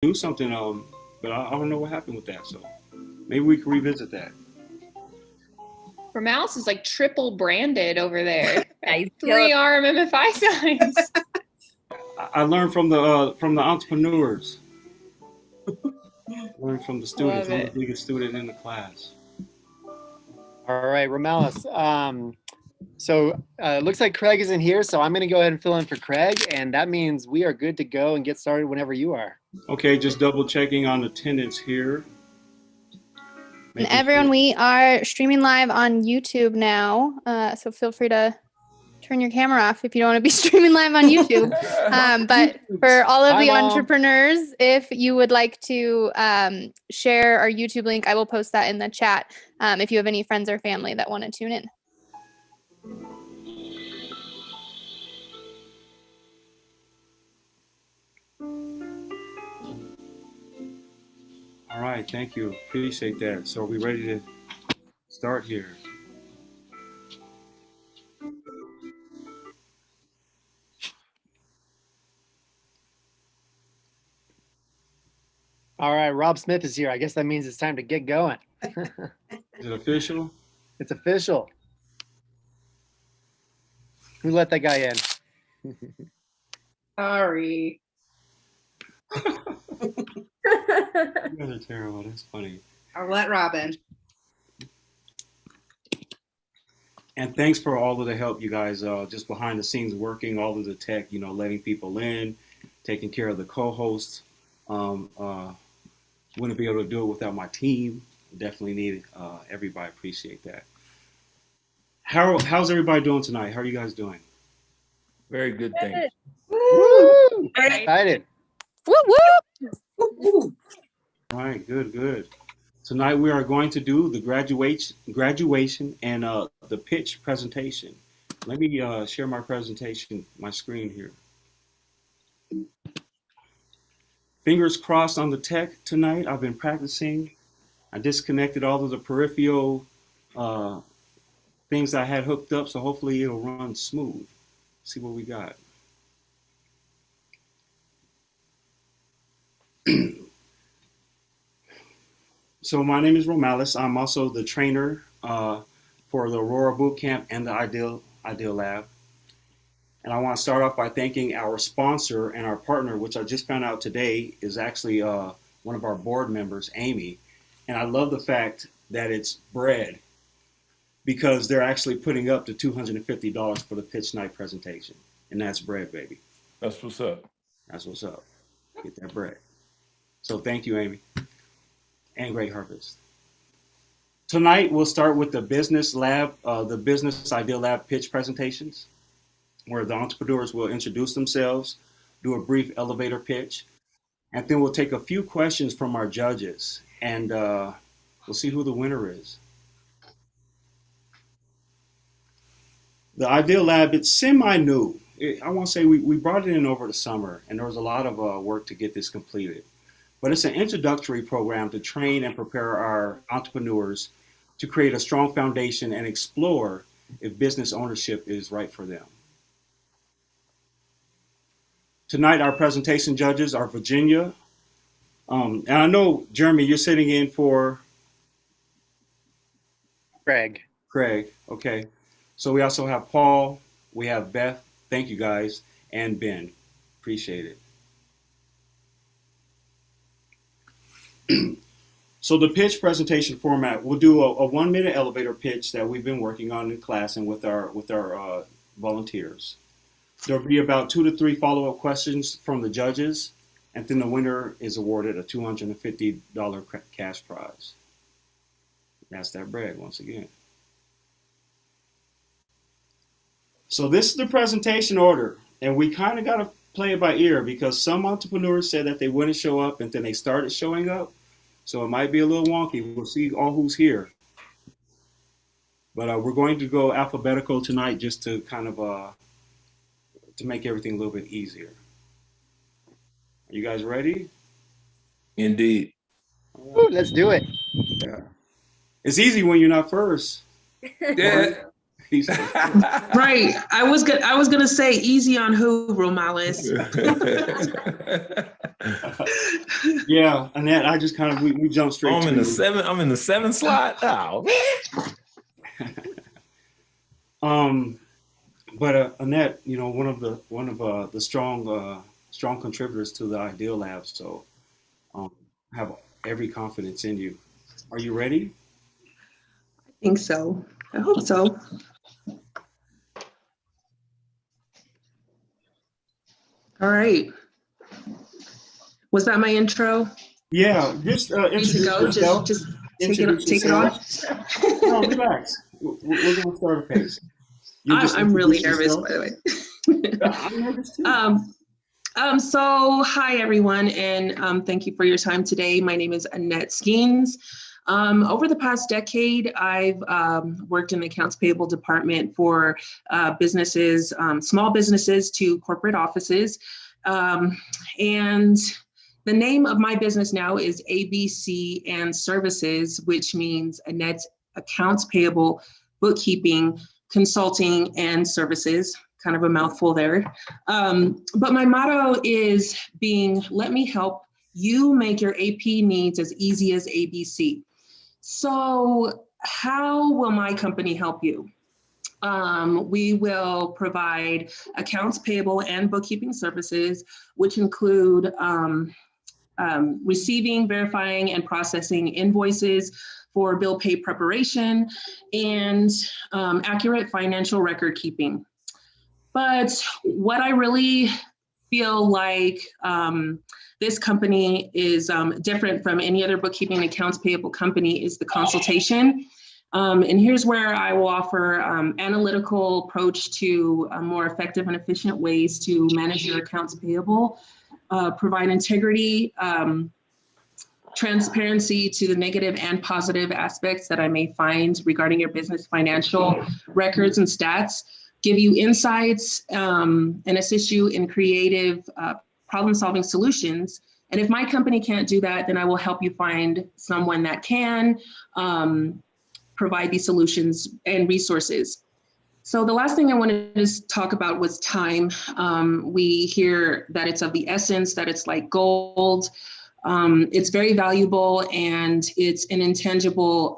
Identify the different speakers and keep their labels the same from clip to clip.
Speaker 1: do something, but I don't know what happened with that. So maybe we can revisit that.
Speaker 2: Mouse is like triple branded over there.
Speaker 3: Yeah,
Speaker 2: 3 RMMFI signs.
Speaker 1: I learned from the entrepreneurs. Learned from the students. I'm the biggest student in the class.
Speaker 4: All right, Romelis. So it looks like Craig isn't here, so I'm going to go ahead and fill in for Craig, and that means we are good to go and get started whenever you are.
Speaker 1: Okay, just double checking on attendance here.
Speaker 5: And everyone, we are streaming live on YouTube now, so feel free to turn your camera off if you don't want to be streaming live on YouTube. But for all of the entrepreneurs, if you would like to share our YouTube link, I will post that in the chat if you have any friends or family that want to tune in.
Speaker 1: All right, thank you. Appreciate that. So are we ready to start here?
Speaker 4: All right, Rob Smith is here. I guess that means it's time to get going.
Speaker 1: Is it official?
Speaker 4: It's official. Who let that guy in?
Speaker 3: Sorry.
Speaker 1: You guys are terrible. That's funny.
Speaker 3: I'll let Robin.
Speaker 1: And thanks for all of the help, you guys. Just behind the scenes working, all of the tech, letting people in, taking care of the co-hosts. Wouldn't be able to do it without my team. Definitely need everybody. Appreciate that. How's everybody doing tonight? How are you guys doing?
Speaker 6: Very good, thanks.
Speaker 4: Woo! Excited.
Speaker 5: Woo woo!
Speaker 1: All right, good. Tonight we are going to do the graduation and the pitch presentation. Let me share my presentation, my screen here. Fingers crossed on the tech tonight. I've been practicing. I disconnected all of the peripheral things I had hooked up, so hopefully it'll run smooth. See what we got. So my name is Romelis. I'm also the trainer for the Aurora Bootcamp and the Ideal Lab. And I want to start off by thanking our sponsor and our partner, which I just found out today is actually one of our board members, Amy. And I love the fact that it's bread because they're actually putting up the $250 for the pitch night presentation. And that's bread, baby.
Speaker 6: That's what's up.
Speaker 1: That's what's up. Get that bread. So thank you, Amy. And Great Harvest. Tonight, we'll start with the business lab, the business ideal lab pitch presentations, where the entrepreneurs will introduce themselves, do a brief elevator pitch, and then we'll take a few questions from our judges, and we'll see who the winner is. The Ideal Lab, it's semi-new. I want to say we brought it in over the summer, and there was a lot of work to get this completed. But it's an introductory program to train and prepare our entrepreneurs to create a strong foundation and explore if business ownership is right for them. Tonight, our presentation judges are Virginia. And I know, Jeremy, you're sitting in for?
Speaker 4: Craig.
Speaker 1: Okay. So we also have Paul, we have Beth, thank you guys, and Ben. Appreciate it. So the pitch presentation format, we'll do a 1-minute elevator pitch that we've been working on in class and with our volunteers. There'll be about 2 to 3 follow-up questions from the judges, and then the winner is awarded a $250 cash prize. That's that bread once again. So this is the presentation order, and we kind of got to play it by ear because some entrepreneurs said that they wouldn't show up and then they started showing up. So it might be a little wonky. We'll see all who's here. But we're going to go alphabetical tonight just to kind of to make everything a little bit easier. Are you guys ready?
Speaker 6: Indeed.
Speaker 4: Ooh, let's do it.
Speaker 1: Yeah. It's easy when you're not first.
Speaker 6: Yeah.
Speaker 1: He said,
Speaker 3: Right. I was gonna say easy on who, Romales.
Speaker 1: yeah, Annette, I just kind of we jumped straight
Speaker 6: I'm
Speaker 1: to
Speaker 6: in the
Speaker 1: you.
Speaker 6: I'm in the 7th slot. Oh,
Speaker 1: But Annette, you know, one of the strong contributors to the Ideal Lab. So I have every confidence in you. Are you ready?
Speaker 3: I think so. I hope so. All right. Was that my intro?
Speaker 1: Yeah, just
Speaker 3: Need to
Speaker 1: introduce
Speaker 3: go?
Speaker 1: yourself.
Speaker 3: Just
Speaker 1: Introduce
Speaker 3: take it
Speaker 1: yourself.
Speaker 3: on.
Speaker 1: No, relax. We're going to start a pace. You just
Speaker 3: I'm really
Speaker 1: introduce
Speaker 3: nervous,
Speaker 1: yourself.
Speaker 3: by the way.
Speaker 1: I'm nervous too.
Speaker 3: So hi everyone, and thank you for your time today. My name is Annette Skeens. Over the past decade, I've worked in the accounts payable department for businesses, small businesses to corporate offices. And the name of my business now is ABC and Services, which means Annette's Accounts Payable, Bookkeeping, Consulting, and Services. Kind of a mouthful there. But my motto is let me help you make your AP needs as easy as ABC. So how will my company help you? We will provide accounts payable and bookkeeping services, which include receiving, verifying, and processing invoices for bill pay preparation and accurate financial record keeping. But what I really feel like this company is different from any other bookkeeping and accounts payable company is the consultation. And here's where I will offer analytical approach to more effective and efficient ways to manage your accounts payable, provide integrity, transparency to the negative and positive aspects that I may find regarding your business financial records and stats, give you insights, and assist you in creative problem-solving solutions. And if my company can't do that, then I will help you find someone that can provide these solutions and resources. So the last thing I wanted to talk about was time. We hear that it's of the essence, that it's like gold. It's very valuable, and it's an intangible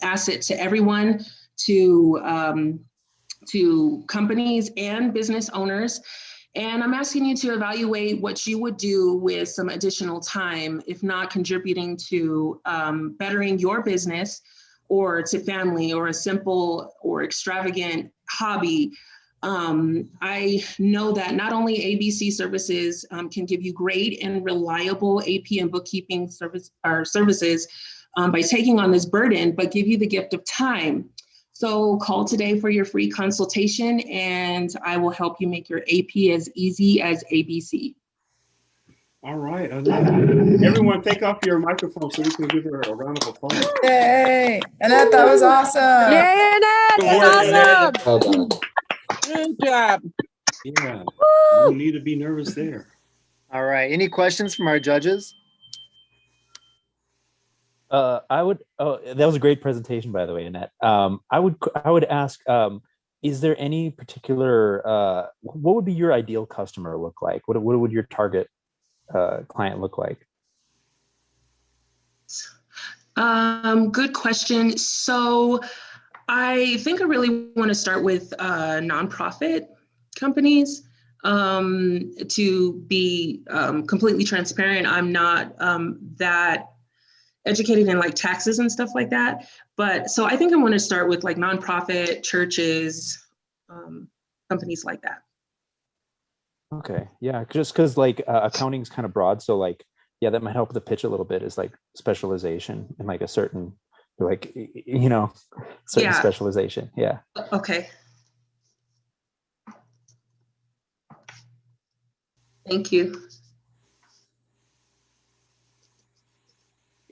Speaker 3: asset to everyone, to companies and business owners. And I'm asking you to evaluate what you would do with some additional time, if not contributing to bettering your business or to family or a simple or extravagant hobby. I know that not only ABC services can give you great and reliable AP and bookkeeping services by taking on this burden, but give you the gift of time. So call today for your free consultation, and I will help you make your AP as easy as ABC.
Speaker 1: All right, Annette. Everyone take off your microphone so we can give her a round of applause.
Speaker 7: Yay! Annette, that was awesome.
Speaker 8: Yay, Annette!
Speaker 6: Good work,
Speaker 8: That's awesome.
Speaker 6: Annette.
Speaker 8: Good job.
Speaker 1: Yeah,
Speaker 8: Woo!
Speaker 1: no need to be nervous there.
Speaker 4: All right. Any questions from our judges?
Speaker 9: That was a great presentation, by the way, Annette. I would ask, is there any particular, what would be your ideal customer look like? What would your target client look like?
Speaker 3: Good question. So I think I really want to start with nonprofit companies. To be completely transparent, I'm not that educated in like taxes and stuff like that. But so I think I want to start with like nonprofit, churches, companies like that.
Speaker 9: Okay, yeah, just because like accounting is kind of broad, so like, yeah, that might help the pitch a little bit, is like specialization in like a certain, like, you know, certain specialization. Yeah.
Speaker 3: Okay. Thank you.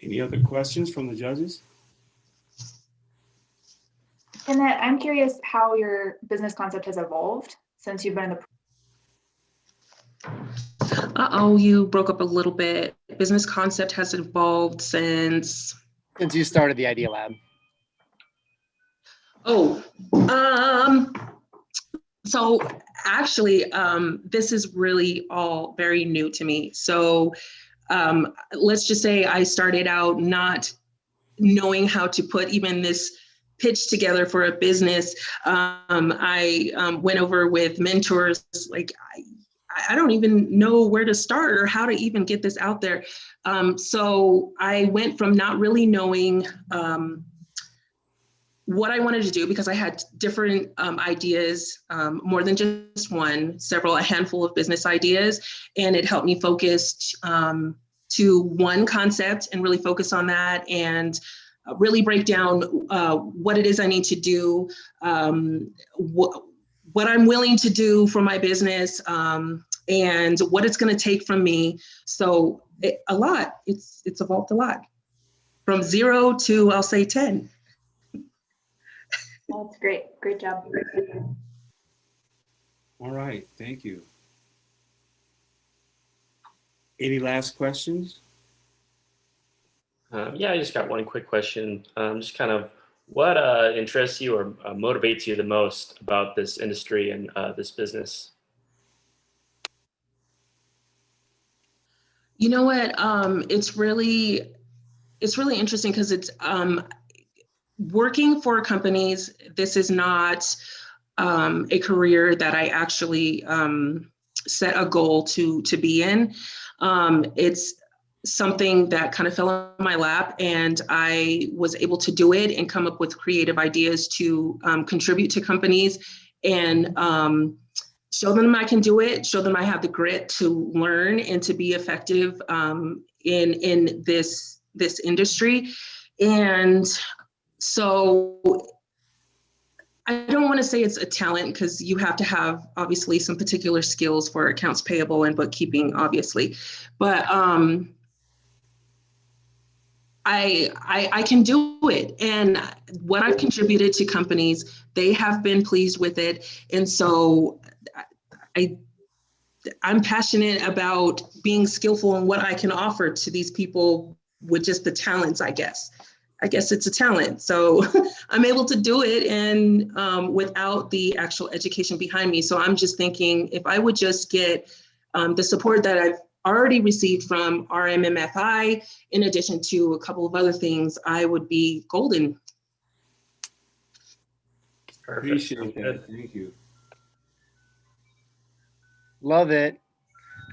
Speaker 1: Any other questions from the judges?
Speaker 10: Annette, I'm curious how your business concept has evolved since you've been in the.
Speaker 3: Uh-oh, you broke up a little bit. Business concept has evolved since
Speaker 4: you started the Idea Lab.
Speaker 3: Oh, so actually, this is really all very new to me. So let's just say I started out not knowing how to put even this pitch together for a business. I went over with mentors, like I don't even know where to start or how to even get this out there. So I went from not really knowing what I wanted to do, because I had different ideas, more than just one, a handful of business ideas, and it helped me focus to one concept and really focus on that, and really break down what it is I need to do, what I'm willing to do for my business, and what it's going to take from me. So it's evolved a lot from 0 to, I'll say, 10.
Speaker 10: That's great. Great job.
Speaker 1: All right, thank you. Any last questions?
Speaker 11: Yeah, I just got one quick question. Just kind of what interests you or motivates you the most about this industry and this business?
Speaker 3: You know what? It's really interesting, because it's working for companies. This is not a career that I actually set a goal to be in. It's something that kind of fell in my lap, and I was able to do it and come up with creative ideas to contribute to companies, and show them I can do it, show them I have the grit to learn and to be effective in this industry. And so I don't want to say it's a talent, because you have to have obviously some particular skills for accounts payable and bookkeeping, obviously, but I can do it. And what I've contributed to companies, they have been pleased with it. And so I'm passionate about being skillful in what I can offer to these people with just the talents, I guess. I guess it's a talent. So I'm able to do it, and without the actual education behind me. So I'm just thinking, if I would just get the support that I've already received from RMMFI, in addition to a couple of other things, I would be golden.
Speaker 11: Perfect.
Speaker 1: Appreciate that. Thank you.
Speaker 4: Love it.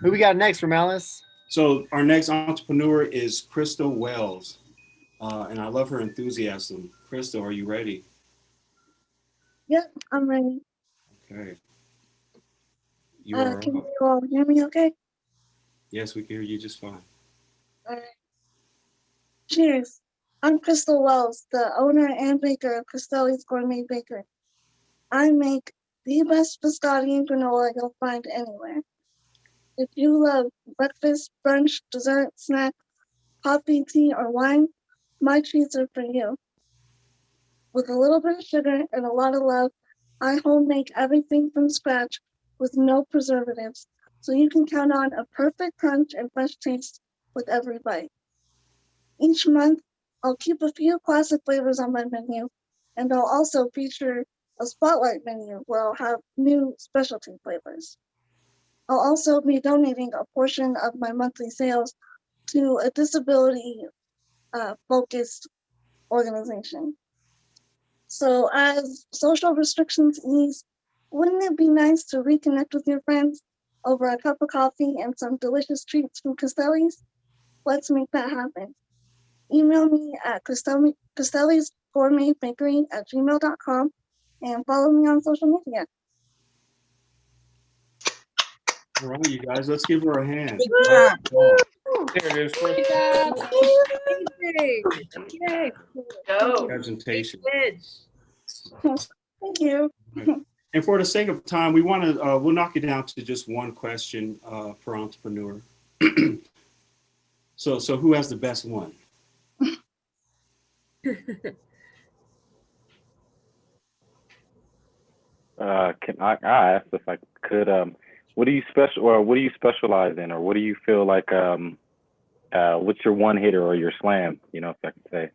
Speaker 4: Who we got next, Romales?
Speaker 1: So our next entrepreneur is Crystal Wells. And I love her enthusiasm. Crystal, are you ready?
Speaker 12: Yep, I'm ready.
Speaker 1: Okay. You are
Speaker 12: Can
Speaker 1: up.
Speaker 12: you all hear me okay?
Speaker 1: Yes, we can hear you just fine.
Speaker 12: All right. Cheers. I'm Crystal Wells, the owner and baker of Cristelli's Gourmet Bakery. I make the best biscotti and granola you'll find anywhere. If you love breakfast, brunch, dessert, snack, coffee, tea, or wine, my treats are for you. With a little bit of sugar and a lot of love, I home make everything from scratch with no preservatives, so you can count on a perfect crunch and fresh taste with every bite. Each month, I'll keep a few classic flavors on my menu, and I'll also feature a spotlight menu where I'll have new specialty flavors. I'll also be donating a portion of my monthly sales to a disability focused organization. So as social restrictions ease, wouldn't it be nice to reconnect with your friends over a cup of coffee and some delicious treats from Cristelli's? Let's make that happen. Email me at Cristelli's Gourmet Bakery at gmail.com and follow me on social media.
Speaker 1: All right, you guys, let's give her a hand.
Speaker 11: There it is.
Speaker 2: Good job.
Speaker 10: Yay. Go.
Speaker 1: Presentation.
Speaker 12: Thank you.
Speaker 1: Right. And for the sake of time, we want to we'll knock it down to just one question per entrepreneur. So who has the best one?
Speaker 13: Can I ask if I could? What do you specialize in, or what do you feel like? What's your one hitter or your slam? You know, if I can say.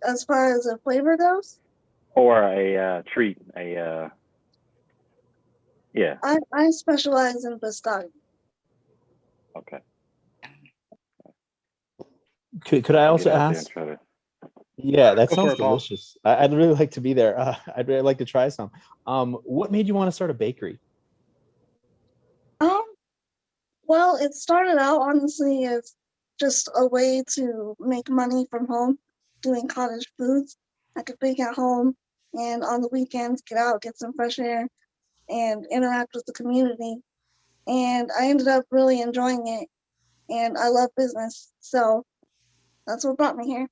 Speaker 12: As far as the flavor goes?
Speaker 13: Or a treat, yeah.
Speaker 12: I specialize in biscotti.
Speaker 13: Okay.
Speaker 9: Could I also
Speaker 13: Get out there and
Speaker 9: ask?
Speaker 13: try to.
Speaker 9: Yeah, that
Speaker 4: Go for
Speaker 9: sounds
Speaker 4: it, Paul.
Speaker 9: delicious. I'd really like to be there. I'd really like to try some. What made you want to start a bakery?
Speaker 12: Well, it started out honestly as just a way to make money from home, doing cottage foods. I could bake at home and on the weekends get out, get some fresh air, and interact with the community. And I ended up really enjoying it, and I love business, so that's what brought me here.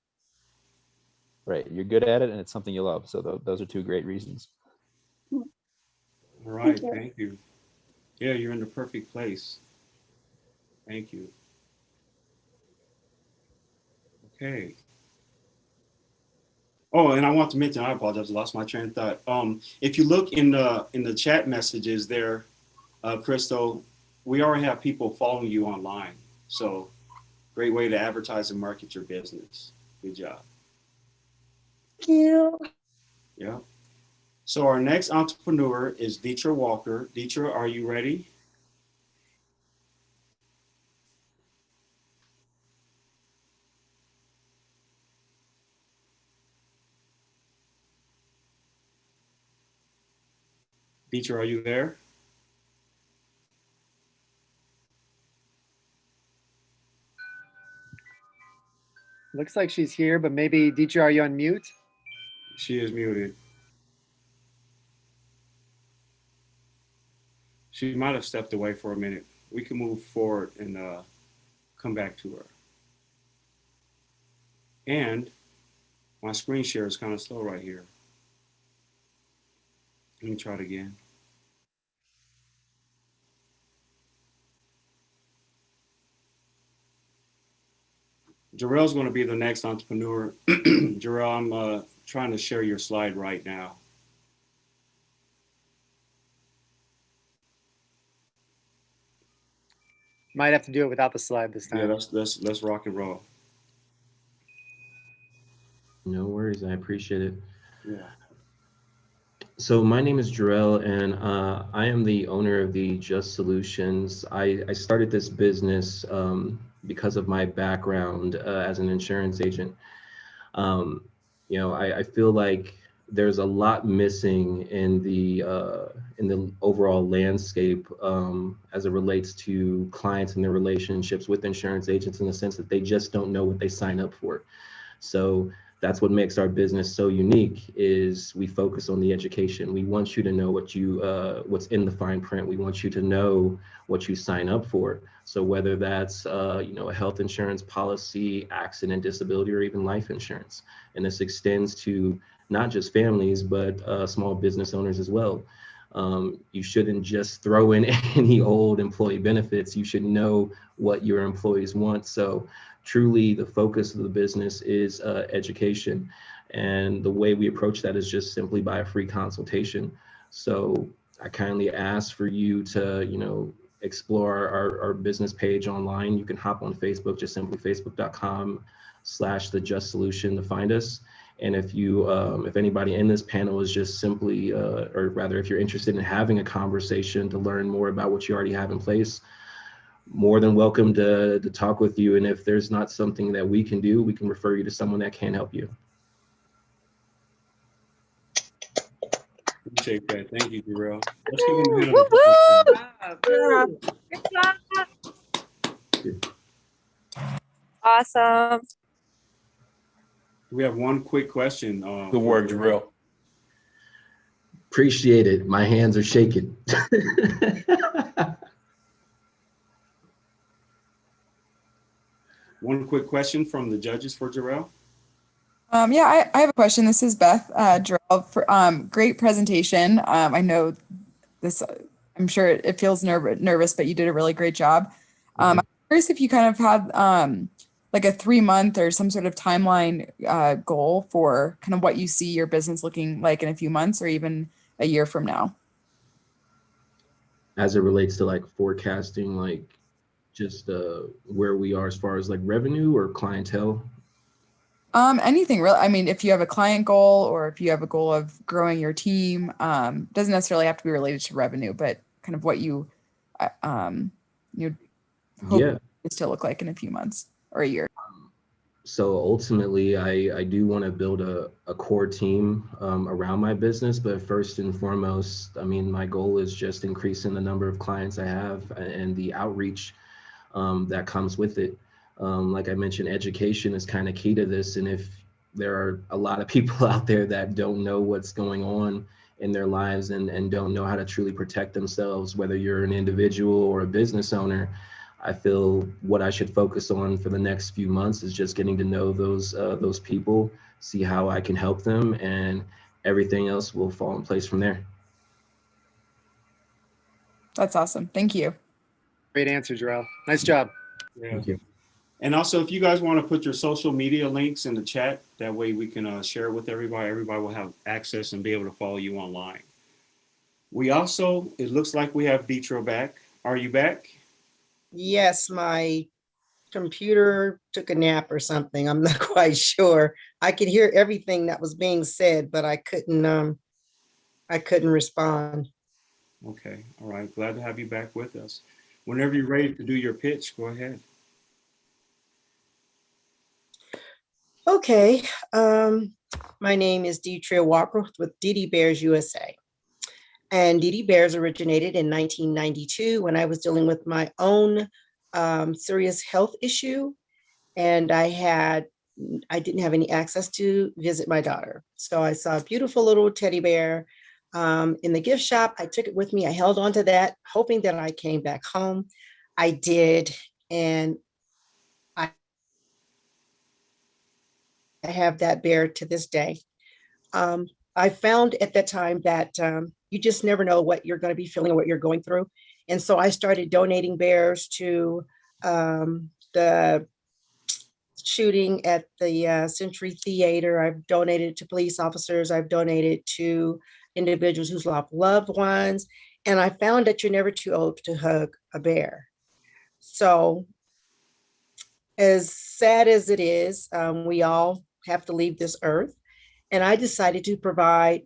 Speaker 9: Right, you're good at it, and it's something you love. So those are two great reasons.
Speaker 1: All right, thank you. Yeah, you're in the perfect place. Thank you. Okay. Oh, and I want to mention, I apologize, I lost my train of thought. If you look in the chat messages there, Crystal, we already have people following you online. So great way to advertise and market your business. Good job.
Speaker 12: Thank you.
Speaker 1: Yeah. So our next entrepreneur is Deetra Walker. Deetra, are you ready? Deetra, are you there?
Speaker 4: Looks like she's here, but maybe, Deetra, are you on mute?
Speaker 1: She is muted. She might have stepped away for a minute. We can move forward and come back to her. And my screen share is kind of slow right here. Let me try it again. Jarrell's going to be the next entrepreneur. Jarrell, I'm trying to share your slide right now.
Speaker 4: Might have to do it without the slide this time.
Speaker 1: Yeah, let's rock and roll.
Speaker 14: No worries, I appreciate it.
Speaker 1: Yeah.
Speaker 14: So my name is Jarrell, and I am the owner of the Just Solutions. I started this business because of my background as an insurance agent. I feel like there's a lot missing in the overall landscape as it relates to clients and their relationships with insurance agents, in the sense that they just don't know what they sign up for. So that's what makes our business so unique, is we focus on the education. We want you to know what's in the fine print. We want you to know what you sign up for. So whether that's a health insurance policy, accident, disability, or even life insurance. And this extends to not just families, but small business owners as well. You shouldn't just throw in any old employee benefits. You should know what your employees want. So truly the focus of the business is education. And the way we approach that is just simply by a free consultation. So I kindly ask for you to, explore our business page online. You can hop on Facebook, just simply facebook.com/the Just Solution to find us. And if anybody in this panel is just simply, or rather, if you're interested in having a conversation to learn more about what you already have in place, more than welcome to talk with you. And if there's not something that we can do, we can refer you to someone that can help you.
Speaker 1: Appreciate that. Thank you, Jarrell. Let's give him a hand of applause.
Speaker 8: Awesome.
Speaker 1: We have one quick question.
Speaker 6: Good work, Jarrell.
Speaker 14: Appreciate it. My hands are shaking.
Speaker 1: One quick question from the judges for Jarrell.
Speaker 7: Yeah, I have a question. This is Beth, Jarrell, for great presentation. I know this, I'm sure it feels nervous, but you did a really great job. I'm curious if you kind of had like a 3-month or some sort of timeline goal for kind of what you see your business looking like in a few months or even a year from now.
Speaker 14: As it relates to like forecasting, like just where we are as far as like revenue or clientele?
Speaker 7: Anything really. I mean, if you have a client goal or if you have a goal of growing your team, doesn't necessarily have to be related to revenue, but kind of what you hope
Speaker 14: Yeah.
Speaker 7: it to look like in a few months or a year.
Speaker 14: So ultimately, I do want to build a core team around my business, but first and foremost, I mean, my goal is just increasing the number of clients I have and the outreach that comes with it. Like I mentioned, education is kind of key to this. And if there are a lot of people out there that don't know what's going on in their lives and don't know how to truly protect themselves, whether you're an individual or a business owner, I feel what I should focus on for the next few months is just getting to know those people, see how I can help them, and everything else will fall in place from there.
Speaker 7: That's awesome. Thank you.
Speaker 4: Great answer, Jarrell. Nice job.
Speaker 1: Yeah.
Speaker 14: Thank you.
Speaker 1: And also, if you guys want to put your social media links in the chat, that way we can share it with everybody. Everybody will have access and be able to follow you online. We also, it looks like we have Deetra back. Are you back?
Speaker 15: Yes, my computer took a nap or something. I'm not quite sure. I could hear everything that was being said, but I couldn't respond.
Speaker 1: Okay, all right. Glad to have you back with us. Whenever you're ready to do your pitch, go ahead.
Speaker 15: Okay, my name is Marielle Walker with DD Bears USA. And DD Bears originated in 1992 when I was dealing with my own serious health issue. And I didn't have any access to visit my daughter. So I saw a beautiful little teddy bear in the gift shop. I took it with me. I held on to that, hoping that I came back home. I did. And I have that bear to this day. I found at that time that you just never know what you're going to be feeling or what you're going through. And so I started donating bears to the shooting at the Century Theater. I've donated to police officers. I've donated to individuals who's lost loved ones. And I found that you're never too old to hug a bear. So as sad as it is, we all have to leave this earth. And I decided to provide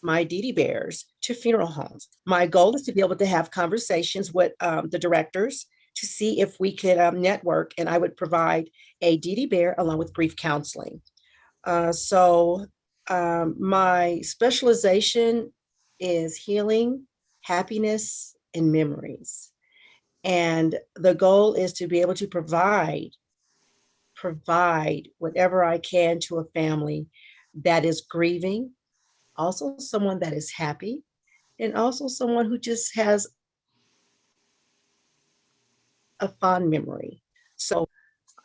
Speaker 15: my DD bears to funeral homes. My goal is to be able to have conversations with the directors to see if we could network, and I would provide a DD bear along with grief counseling. So my specialization is healing, happiness, and memories. And the goal is to be able to provide whatever I can to a family that is grieving, also someone that is happy, and also someone who just has a fond memory. So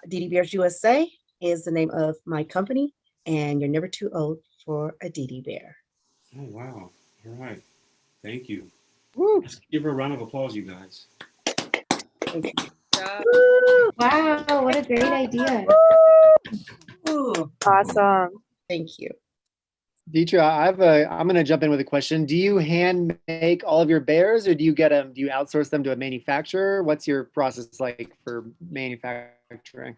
Speaker 15: DD Bears USA is the name of my company, and you're never too old for a DD Bear.
Speaker 1: Oh, wow. All right. Thank you.
Speaker 15: Woo.
Speaker 1: Let's give her a round of applause, you guys.
Speaker 10: Wow, what a great idea.
Speaker 15: Ooh.
Speaker 16: Awesome.
Speaker 15: Thank you.
Speaker 4: Deetra, I'm going to jump in with a question. Do you hand make all of your bears, or do you outsource them to a manufacturer? What's your process like for manufacturing?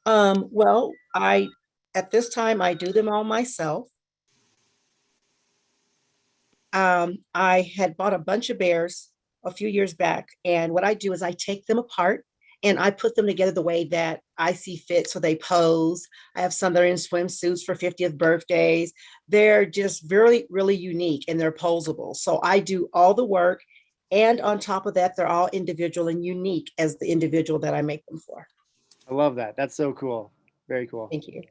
Speaker 15: Well, at this time, I do them all myself. I had bought a bunch of bears a few years back, and what I do is I take them apart and I put them together the way that I see fit, so they pose. I have some that are in swimsuits for 50th birthdays. They're just really, really unique, and they're posable. So I do all the work, and on top of that, they're all individual and unique as the individual that I make them for.
Speaker 4: I love that. That's so cool. Very cool.
Speaker 15: Thank you.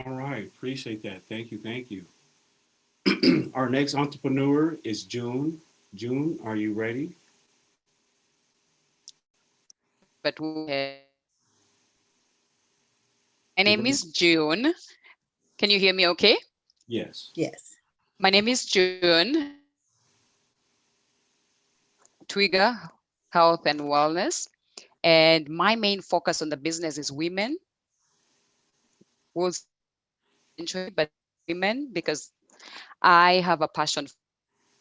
Speaker 1: All right. Appreciate that. Thank you. Thank you. Our next entrepreneur is June. June, are you ready?
Speaker 17: But my name is June. Can you hear me okay?
Speaker 1: Yes.
Speaker 15: Yes.
Speaker 17: My name is June. Trigger Health and Wellness. And my main focus on the business is women. But women, because I have a passion for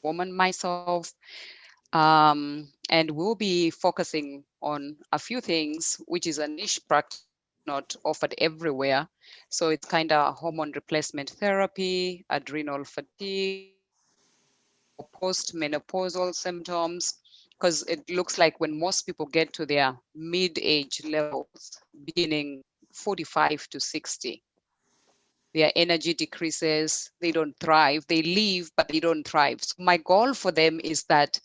Speaker 17: women myself. And we'll be focusing on a few things, which is a niche practice not offered everywhere. So it's kind of hormone replacement therapy, adrenal fatigue, post-menopausal symptoms, because it looks like when most people get to their mid-age levels, beginning 45 to 60, their energy decreases, they don't thrive, they leave, but they don't thrive. So my goal for them is that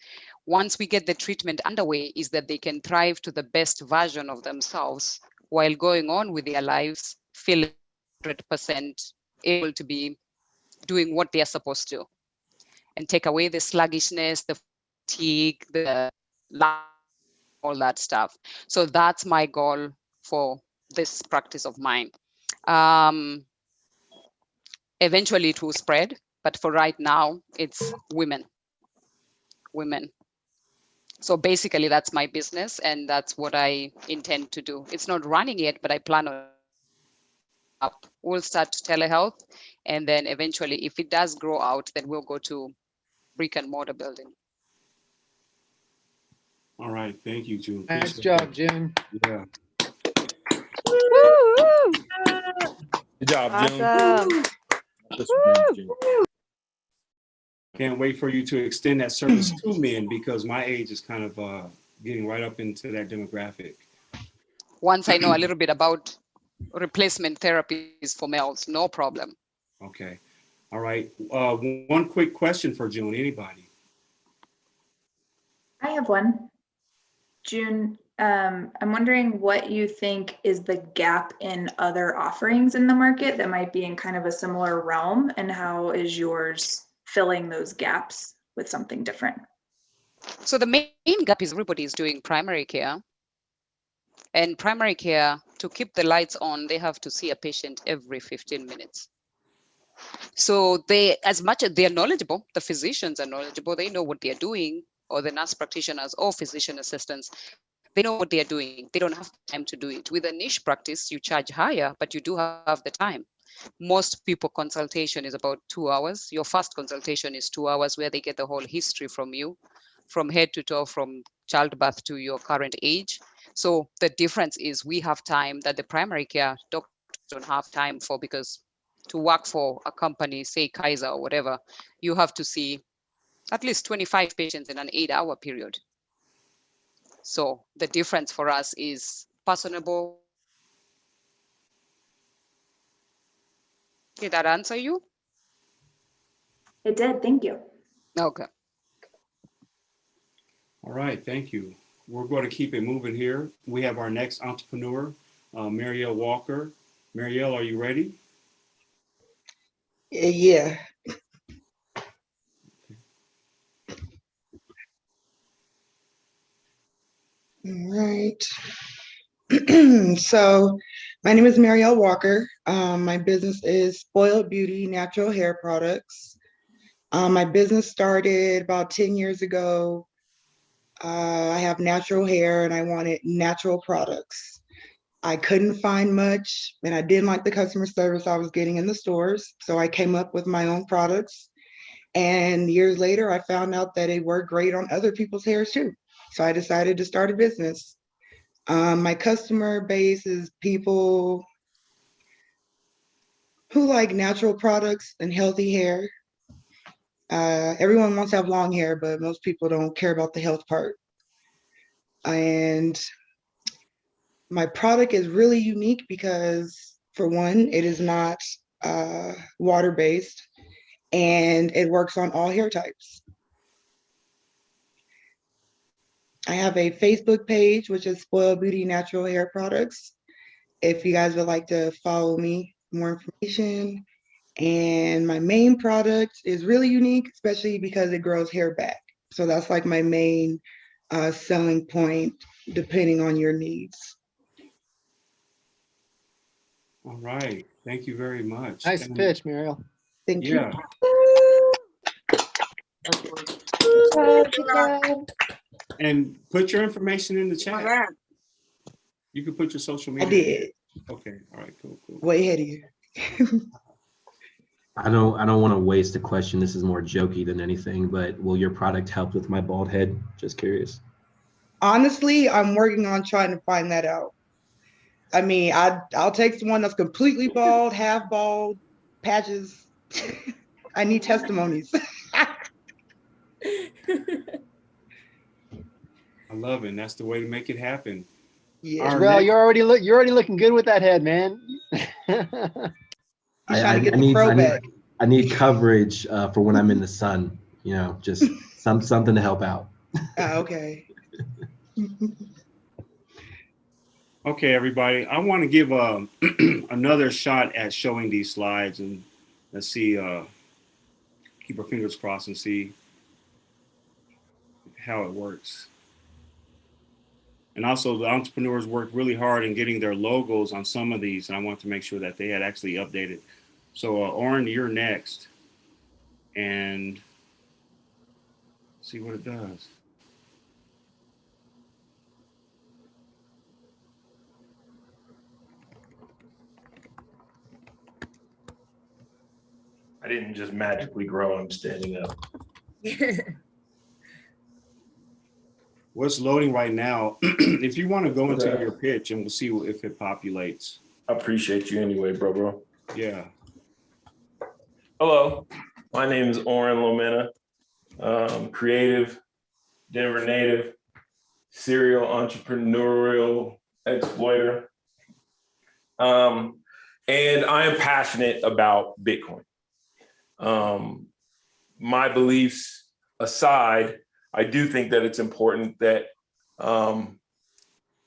Speaker 17: once we get the treatment underway, is that they can thrive to the best version of themselves while going on with their lives, feeling 100% able to be doing what they're supposed to, and take away the sluggishness, the fatigue, all that stuff. So that's my goal for this practice of mine. Eventually it will spread, but for right now, it's women. So basically that's my business and that's what I intend to do. It's not running yet, but I plan on up. We'll start telehealth, and then eventually if it does grow out, then we'll go to brick and mortar building.
Speaker 1: All right, thank you, June.
Speaker 4: Nice
Speaker 1: Appreciate
Speaker 4: job,
Speaker 1: that.
Speaker 4: June.
Speaker 1: Yeah.
Speaker 6: Good job,
Speaker 5: Awesome.
Speaker 6: June.
Speaker 1: Can't wait for you to extend that service to men because my age is kind of getting right up into that demographic.
Speaker 17: Once I know a little bit about replacement therapies for males, no problem.
Speaker 1: Okay. All right. One quick question for June. Anybody?
Speaker 10: I have one. June, I'm wondering what you think is the gap in other offerings in the market that might be in kind of a similar realm, and how is yours filling those gaps with something different?
Speaker 17: So the main gap is everybody is doing primary care. And primary care, to keep the lights on, they have to see a patient every 15 minutes. So they, as much as they're knowledgeable, the physicians are knowledgeable, they know what they're doing, or the nurse practitioners or physician assistants, they know what they're doing. They don't have time to do it. With a niche practice, you charge higher, but you do have the time. Most people consultation is about 2 hours. Your first consultation is 2 hours where they get the whole history from you, from head to toe, from childbirth to your current age. So the difference is we have time that the primary care doctors don't have time for, because to work for a company, say Kaiser or whatever, you have to see at least 25 patients in an 8-hour period. So the difference for us is personable. Did that answer you?
Speaker 10: It did, thank you.
Speaker 17: Okay.
Speaker 1: All right, thank you. We're going to keep it moving here. We have our next entrepreneur, Marielle Walker. Marielle, are you ready?
Speaker 8: Yeah. All right. So my name is Marielle Walker. My business is Spoiled Beauty Natural Hair Products. My business started about 10 years ago. I have natural hair and I wanted natural products. I couldn't find much and I didn't like the customer service I was getting in the stores. So I came up with my own products. And years later, I found out that it worked great on other people's hairs too. So I decided to start a business. My customer base is people who like natural products and healthy hair. Everyone wants to have long hair, but most people don't care about the health part. And my product is really unique because, for one, it is not water-based and it works on all hair types. I have a Facebook page, which is Spoiled Beauty Natural Hair Products. If you guys would like to follow me, more information. And my main product is really unique, especially because it grows hair back. So that's like my main selling point, depending on your needs.
Speaker 1: All right, thank you very much.
Speaker 4: Nice pitch, Marielle.
Speaker 8: Thank you.
Speaker 1: Yeah. And put your information in the chat. You can put your social media.
Speaker 8: I did.
Speaker 1: Okay. All right. Cool.
Speaker 8: Way ahead of you.
Speaker 14: I don't want to waste a question. This is more jokey than anything, but will your product help with my bald head? Just curious.
Speaker 8: Honestly, I'm working on trying to find that out. I mean, I'll take someone that's completely bald, half bald, patches. I need testimonies.
Speaker 1: I love it. And that's the way to make it happen.
Speaker 8: Yeah.
Speaker 4: Terrell, you're already looking good with that head, man.
Speaker 8: trying to get the pro back.
Speaker 14: I need coverage for when I'm in the sun. You know, just something to help out.
Speaker 8: Okay.
Speaker 1: Okay, everybody. I want to give another shot at showing these slides, and let's see. Keep our fingers crossed and see how it works. And also, the entrepreneurs worked really hard in getting their logos on some of these, and I want to make sure that they had actually updated. So, Oren, you're next, and see what it does.
Speaker 6: I didn't just magically grow. I'm standing up.
Speaker 1: What's loading right now? If you want to go into your pitch, and we'll see if it populates.
Speaker 6: I appreciate you anyway, bro.
Speaker 1: Yeah.
Speaker 6: Hello, my name is Oren Lomena. Creative, Denver native, serial entrepreneurial exploiter. And I am passionate about Bitcoin. My beliefs aside, I do think that it's important that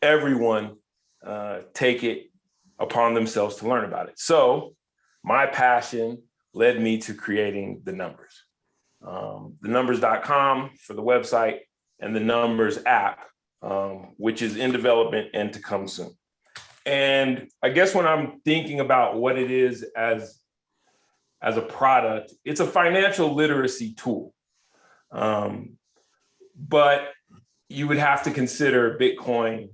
Speaker 6: everyone take it upon themselves to learn about it. So my passion led me to creating The Numbers. TheNumbers.com for the website, and The Numbers app, which is in development and to come soon. And I guess when I'm thinking about what it is as a product, it's a financial literacy tool. But you would have to consider Bitcoin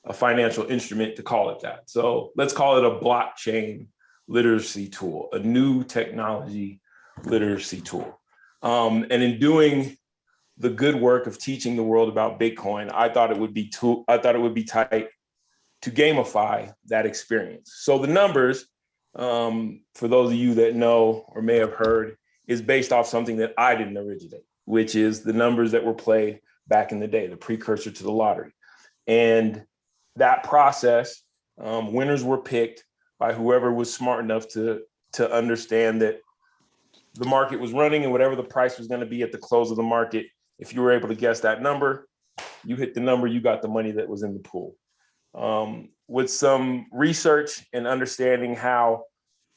Speaker 6: a financial instrument to call it that. So let's call it a blockchain literacy tool, a new technology literacy tool. And in doing the good work of teaching the world about Bitcoin, I thought it would be tight to gamify that experience. So The Numbers, for those of you that know or may have heard, is based off something that I didn't originate, which is the numbers that were played back in the day, the precursor to the lottery. And that process, winners were picked by whoever was smart enough to understand that the market was running, and whatever the price was going to be at the close of the market, if you were able to guess that number, you hit the number, you got the money that was in the pool. With some research and understanding how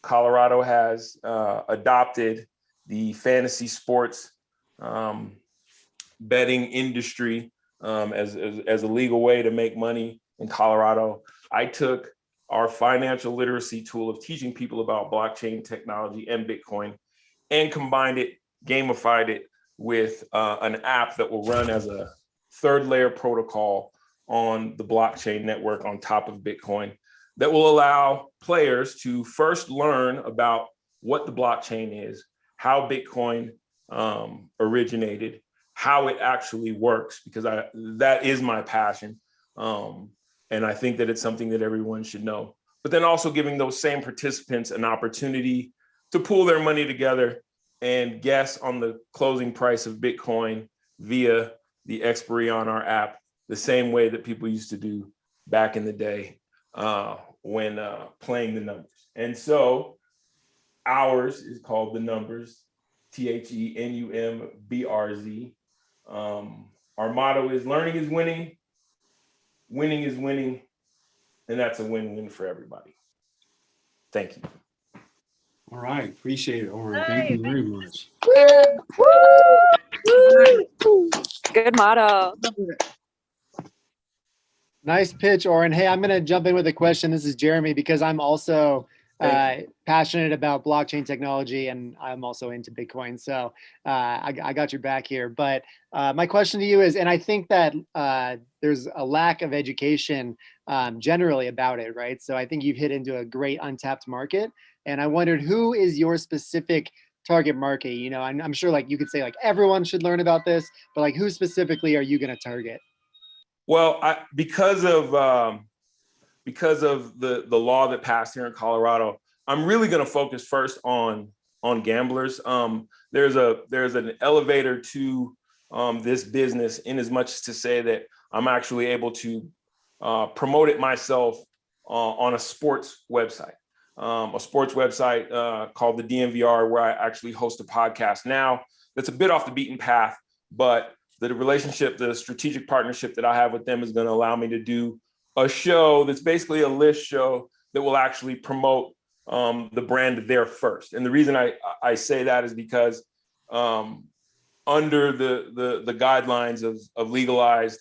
Speaker 6: Colorado has adopted the fantasy sports betting industry as a legal way to make money in Colorado, I took our financial literacy tool of teaching people about blockchain technology and Bitcoin and combined it, gamified it with an app that will run as a third layer protocol on the blockchain network on top of Bitcoin that will allow players to first learn about what the blockchain is, how Bitcoin originated, how it actually works, because that is my passion. And I think that it's something that everyone should know. But then also giving those same participants an opportunity to pool their money together and guess on the closing price of Bitcoin via the expiry on our app, the same way that people used to do back in the day when playing the numbers. And so ours is called The Numbers, TheNumbrz. Our motto is learning is winning, winning is winning, and that's a win-win for everybody. Thank you.
Speaker 1: All right, appreciate it, Oren. Thank you very much.
Speaker 16: Good motto.
Speaker 4: Nice pitch, Oren. Hey, I'm going to jump in with a question. This is Jeremy, because I'm also passionate about blockchain technology, and I'm also into Bitcoin. So I got your back here. But my question to you is, and I think that there's a lack of education generally about it, right? So I think you've hit into a great untapped market. And I wondered, who is your specific target market? You know, I'm sure like you could say like everyone should learn about this, but like who specifically are you going to target?
Speaker 6: Well, because of the law that passed here in Colorado, I'm really going to focus first on gamblers. There's an elevator to this business, in as much as to say that I'm actually able to promote it myself on a sports website. Called the DNVR, where I actually host a podcast now. That's a bit off the beaten path, but the strategic partnership that I have with them is going to allow me to do a show that's basically a list show that will actually promote the brand there first. And the reason I say that is because under the guidelines of legalized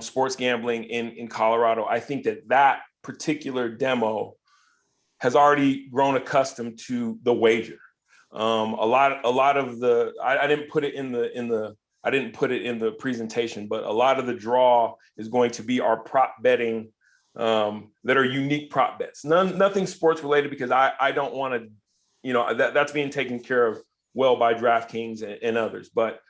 Speaker 6: sports gambling in Colorado, I think that particular demo has already grown accustomed to the wager. A lot of the I didn't put it in the presentation, but a lot of the draw is going to be our prop betting that are unique prop bets. Nothing sports related, because I don't want to, that's being taken care of well by DraftKings and others. But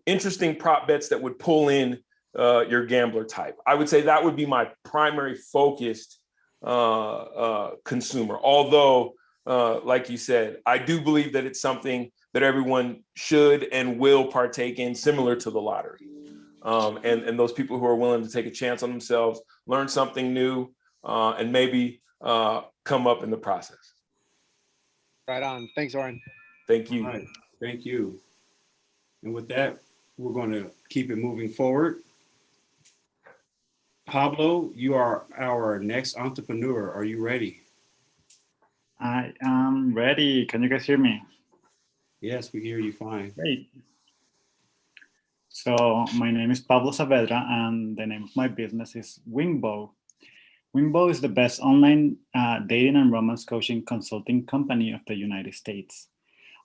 Speaker 6: interesting prop bets that would pull in your gambler type. I would say that would be my primary focused consumer. Although, like you said, I do believe that it's something that everyone should and will partake in, similar to the lottery. And those people who are willing to take a chance on themselves, learn something new, and maybe come up in the process.
Speaker 4: Right on. Thanks, Oren.
Speaker 6: Thank you.
Speaker 1: All right. Thank you. And with that, we're going to keep it moving forward. Pablo, you are our next entrepreneur. Are you ready?
Speaker 18: I am ready. Can you guys hear me?
Speaker 1: Yes, we hear you fine.
Speaker 18: Great. So my name is Pablo Saavedra, and the name of my business is Wingbow. Wingbow is the best online dating and romance coaching consulting company of the United States.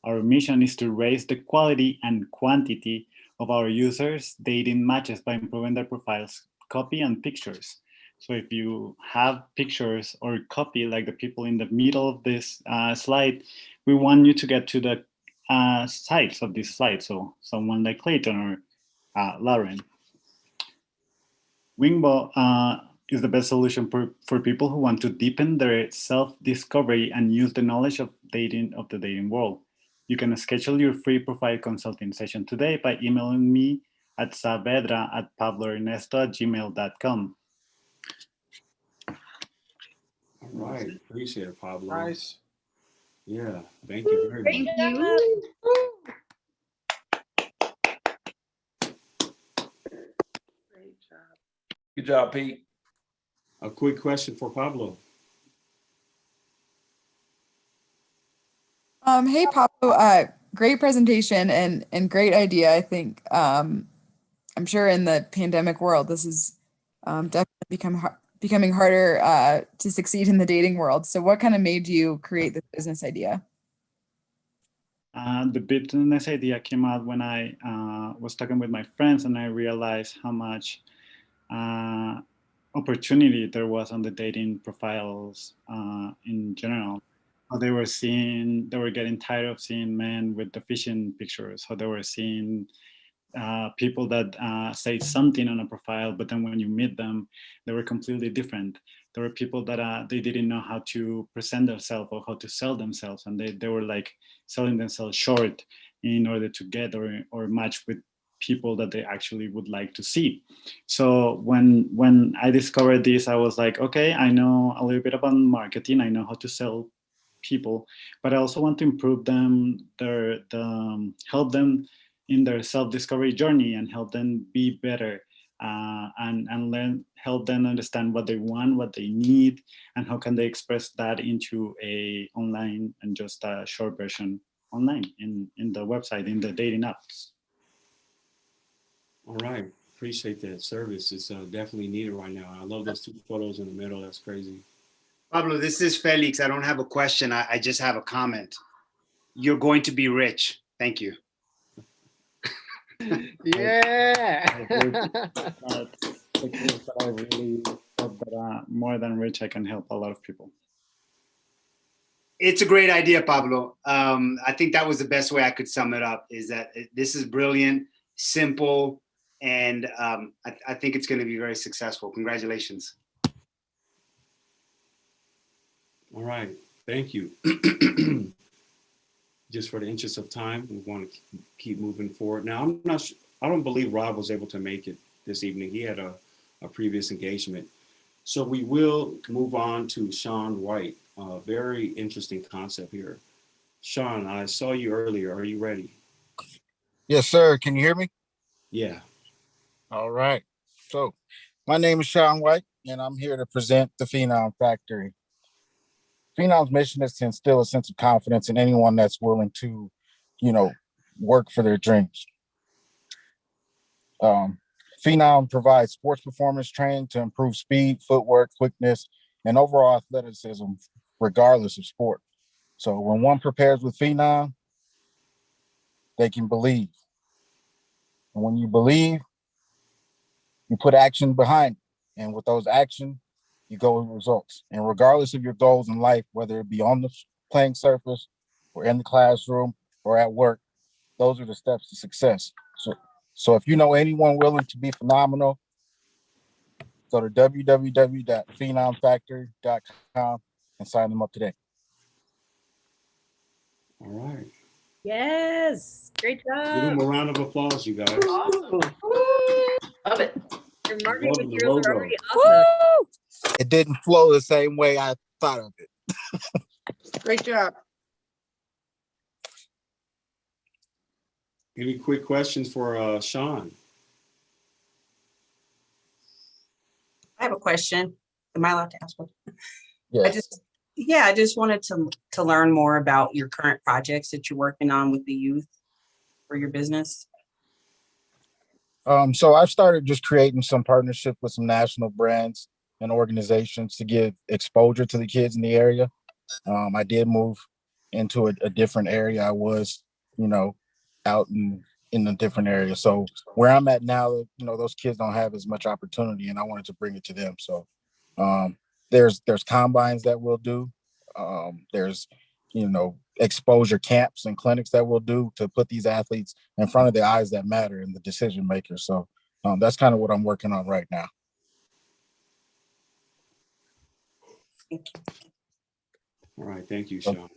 Speaker 18: Our mission is to raise the quality and quantity of our users' dating matches by improving their profiles, copy, and pictures. So if you have pictures or copy like the people in the middle of this slide, we want you to get to the sides of this slide. So someone like Clayton or Lauren. Wingbow is the best solution for people who want to deepen their self-discovery and use the knowledge of the dating world. You can schedule your free profile consulting session today by emailing me at saavedra@pabloernesto@gmail.com.
Speaker 1: All right. Appreciate it, Pablo.
Speaker 19: Nice.
Speaker 1: Yeah. Thank you very much.
Speaker 10: Thank you.
Speaker 3: Great job.
Speaker 6: Good job, Pete.
Speaker 1: A quick question for Pablo.
Speaker 7: Hey, Pablo, great presentation and great idea. I think I'm sure in the pandemic world, this is definitely becoming harder to succeed in the dating world. So what kind of made you create this business idea?
Speaker 18: The business idea came out when I was talking with my friends, and I realized how much opportunity there was on the dating profiles in general. How they were getting tired of seeing men with deficient pictures. How they were seeing people that say something on a profile, but then when you meet them, they were completely different. There were people that they didn't know how to present themselves or how to sell themselves, and they were like selling themselves short in order to get or match with people that they actually would like to see. So when I discovered this, I was like, okay, I know a little bit about marketing. I know how to sell people, but I also want to improve them, help them in their self-discovery journey and help them be better and help them understand what they want, what they need, and how can they express that into a online and just a short version online in the website, in the dating apps.
Speaker 1: All right. Appreciate that service. It's definitely needed right now. I love those two photos in the middle. That's crazy.
Speaker 20: Pablo, this is Felix. I don't have a question. I just have a comment. You're going to be rich. Thank you.
Speaker 4: Yeah.
Speaker 18: I really hope that more than rich, I can help a lot of people.
Speaker 20: It's a great idea, Pablo. I think that was the best way I could sum it up, is that this is brilliant, simple, And I think it's going to be very successful. Congratulations.
Speaker 1: All right, thank you. Just for the interest of time, we want to keep moving forward. Now, I don't believe Rob was able to make it this evening. He had a previous engagement. So we will move on to Sean White. Very interesting concept here. Sean, I saw you earlier. Are you ready?
Speaker 19: Yes, sir. Can you hear me?
Speaker 1: Yeah.
Speaker 19: All right. So my name is Sean White, and I'm here to present the Phenom Factory. Phenom's mission is to instill a sense of confidence in anyone that's willing to, work for their dreams. Phenom provides sports performance training to improve speed, footwork, quickness, and overall athleticism, regardless of sport. So when one prepares with Phenom, they can believe. And when you believe, you put action behind it. And with those actions, you go with results. And regardless of your goals in life, whether it be on the playing surface or in the classroom or at work, those are the steps to success. So if you know anyone willing to be phenomenal, go to www.phenomfactory.com and sign them up today.
Speaker 1: All right.
Speaker 21: Yes, great job.
Speaker 1: Give them a round of applause, you guys.
Speaker 21: Awesome. Love it. Your marketing
Speaker 1: Love the
Speaker 21: materials are
Speaker 1: logo.
Speaker 21: already awesome.
Speaker 19: It didn't flow the same way I thought of it.
Speaker 15: Great job.
Speaker 1: Any quick questions for Sean?
Speaker 22: I have a question. Am I allowed to ask one?
Speaker 19: Yes.
Speaker 22: I just wanted to learn more about your current projects that you're working on with the youth for your business.
Speaker 19: So I've started just creating some partnership with some national brands and organizations to give exposure to the kids in the area. I did move into a different area. I was, out in a different area. So where I'm at now, those kids don't have as much opportunity, and I wanted to bring it to them. So there's combines that we'll do. There's exposure camps and clinics that we'll do to put these athletes in front of the eyes that matter and the decision makers. So that's kind of what I'm working on right now.
Speaker 1: All right, thank you, Sean.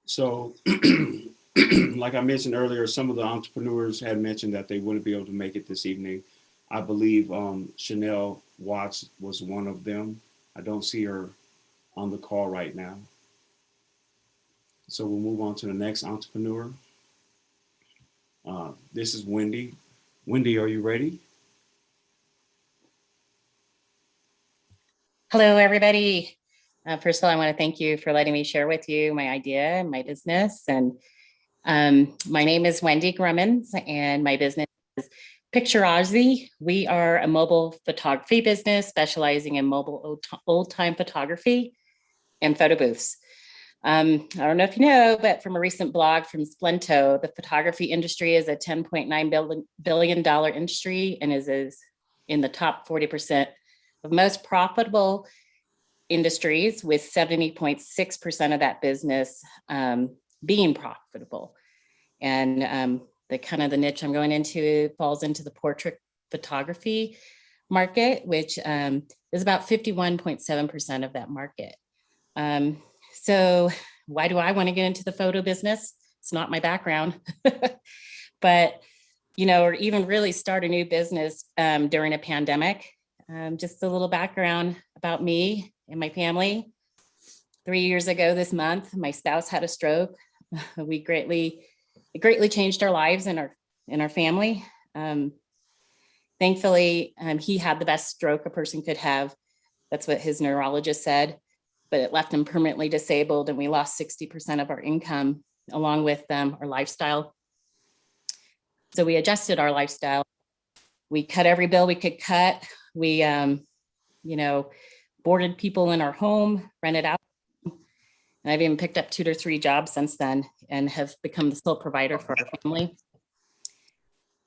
Speaker 1: So, like I mentioned earlier, some of the entrepreneurs had mentioned that they wouldn't be able to make it this evening. I believe Chanel Watts was one of them. I don't see her on the call right now. So we'll move on to the next entrepreneur. This is Wendy. Wendy, are you ready?
Speaker 23: Hello, everybody. First of all, I want to thank you for letting me share with you my idea and my business. And my name is Wendy Grummins, and my business is Picture Ozzy. We are a mobile photography business specializing in mobile old-time photography and photo booths. I don't know if you know, but from a recent blog from Splento, the photography industry is a $10.9 billion industry and is in the top 40% of most profitable industries, with 70.6% of that business being profitable. And the kind of the niche I'm going into falls into the portrait photography market, which is about 51.7% of that market. So why do I want to get into the photo business? It's not my background, but, or even really start a new business during a pandemic. Just a little background about me and my family. 3 years ago this month, my spouse had a stroke. It greatly changed our lives and our family. Thankfully, he had the best stroke a person could have. That's what his neurologist said, but it left him permanently disabled, and we lost 60% of our income along with our lifestyle. So we adjusted our lifestyle. We cut every bill we could cut. We, boarded people in our home, rented out. And I've even picked up 2 to 3 jobs since then and have become the sole provider for our family.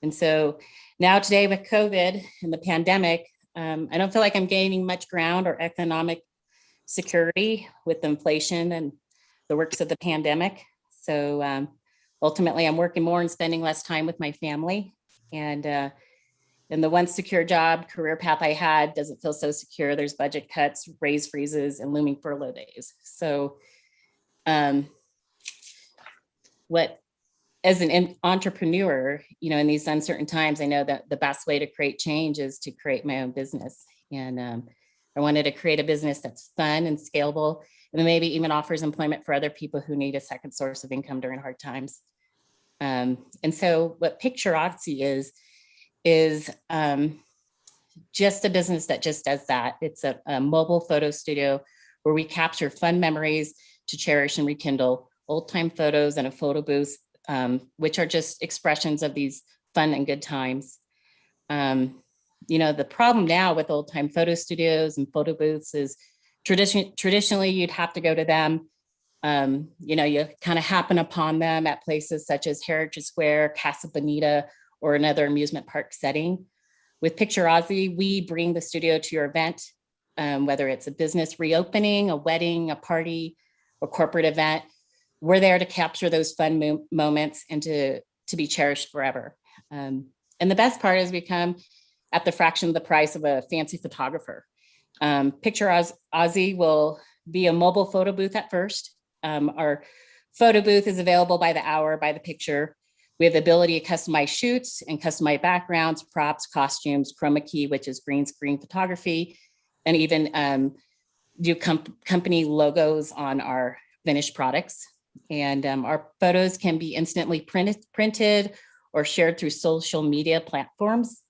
Speaker 23: And so now today with COVID and the pandemic, I don't feel like I'm gaining much ground or economic security with inflation and the works of the pandemic. So ultimately, I'm working more and spending less time with my family. And the one secure job career path I had doesn't feel so secure. There's budget cuts, raise freezes, and looming furlough days. So as an entrepreneur, in these uncertain times, I know that the best way to create change is to create my own business. And I wanted to create a business that's fun and scalable, and then maybe even offers employment for other people who need a second source of income during hard times. And so what Picturazzi is just a business that just does that. It's a mobile photo studio where we capture fun memories to cherish and rekindle old time photos and a photo booth, which are just expressions of these fun and good times. The problem now with old time photo studios and photo booths is traditionally you'd have to go to them. You kind of happen upon them at places such as Heritage Square, Casa Bonita, or another amusement park setting. With Picturazzi, we bring the studio to your event, whether it's a business reopening, a wedding, a party, a corporate event. We're there to capture those fun moments and to be cherished forever. And the best part is we come at the fraction of the price of a fancy photographer. Picturazzi will be a mobile photo booth at first. Our photo booth is available by the hour, by the picture. We have the ability to customize shoots and customize backgrounds, props, costumes, chroma key, which is green screen photography, and even do company logos on our finished products. And our photos can be instantly printed or shared through social media platforms.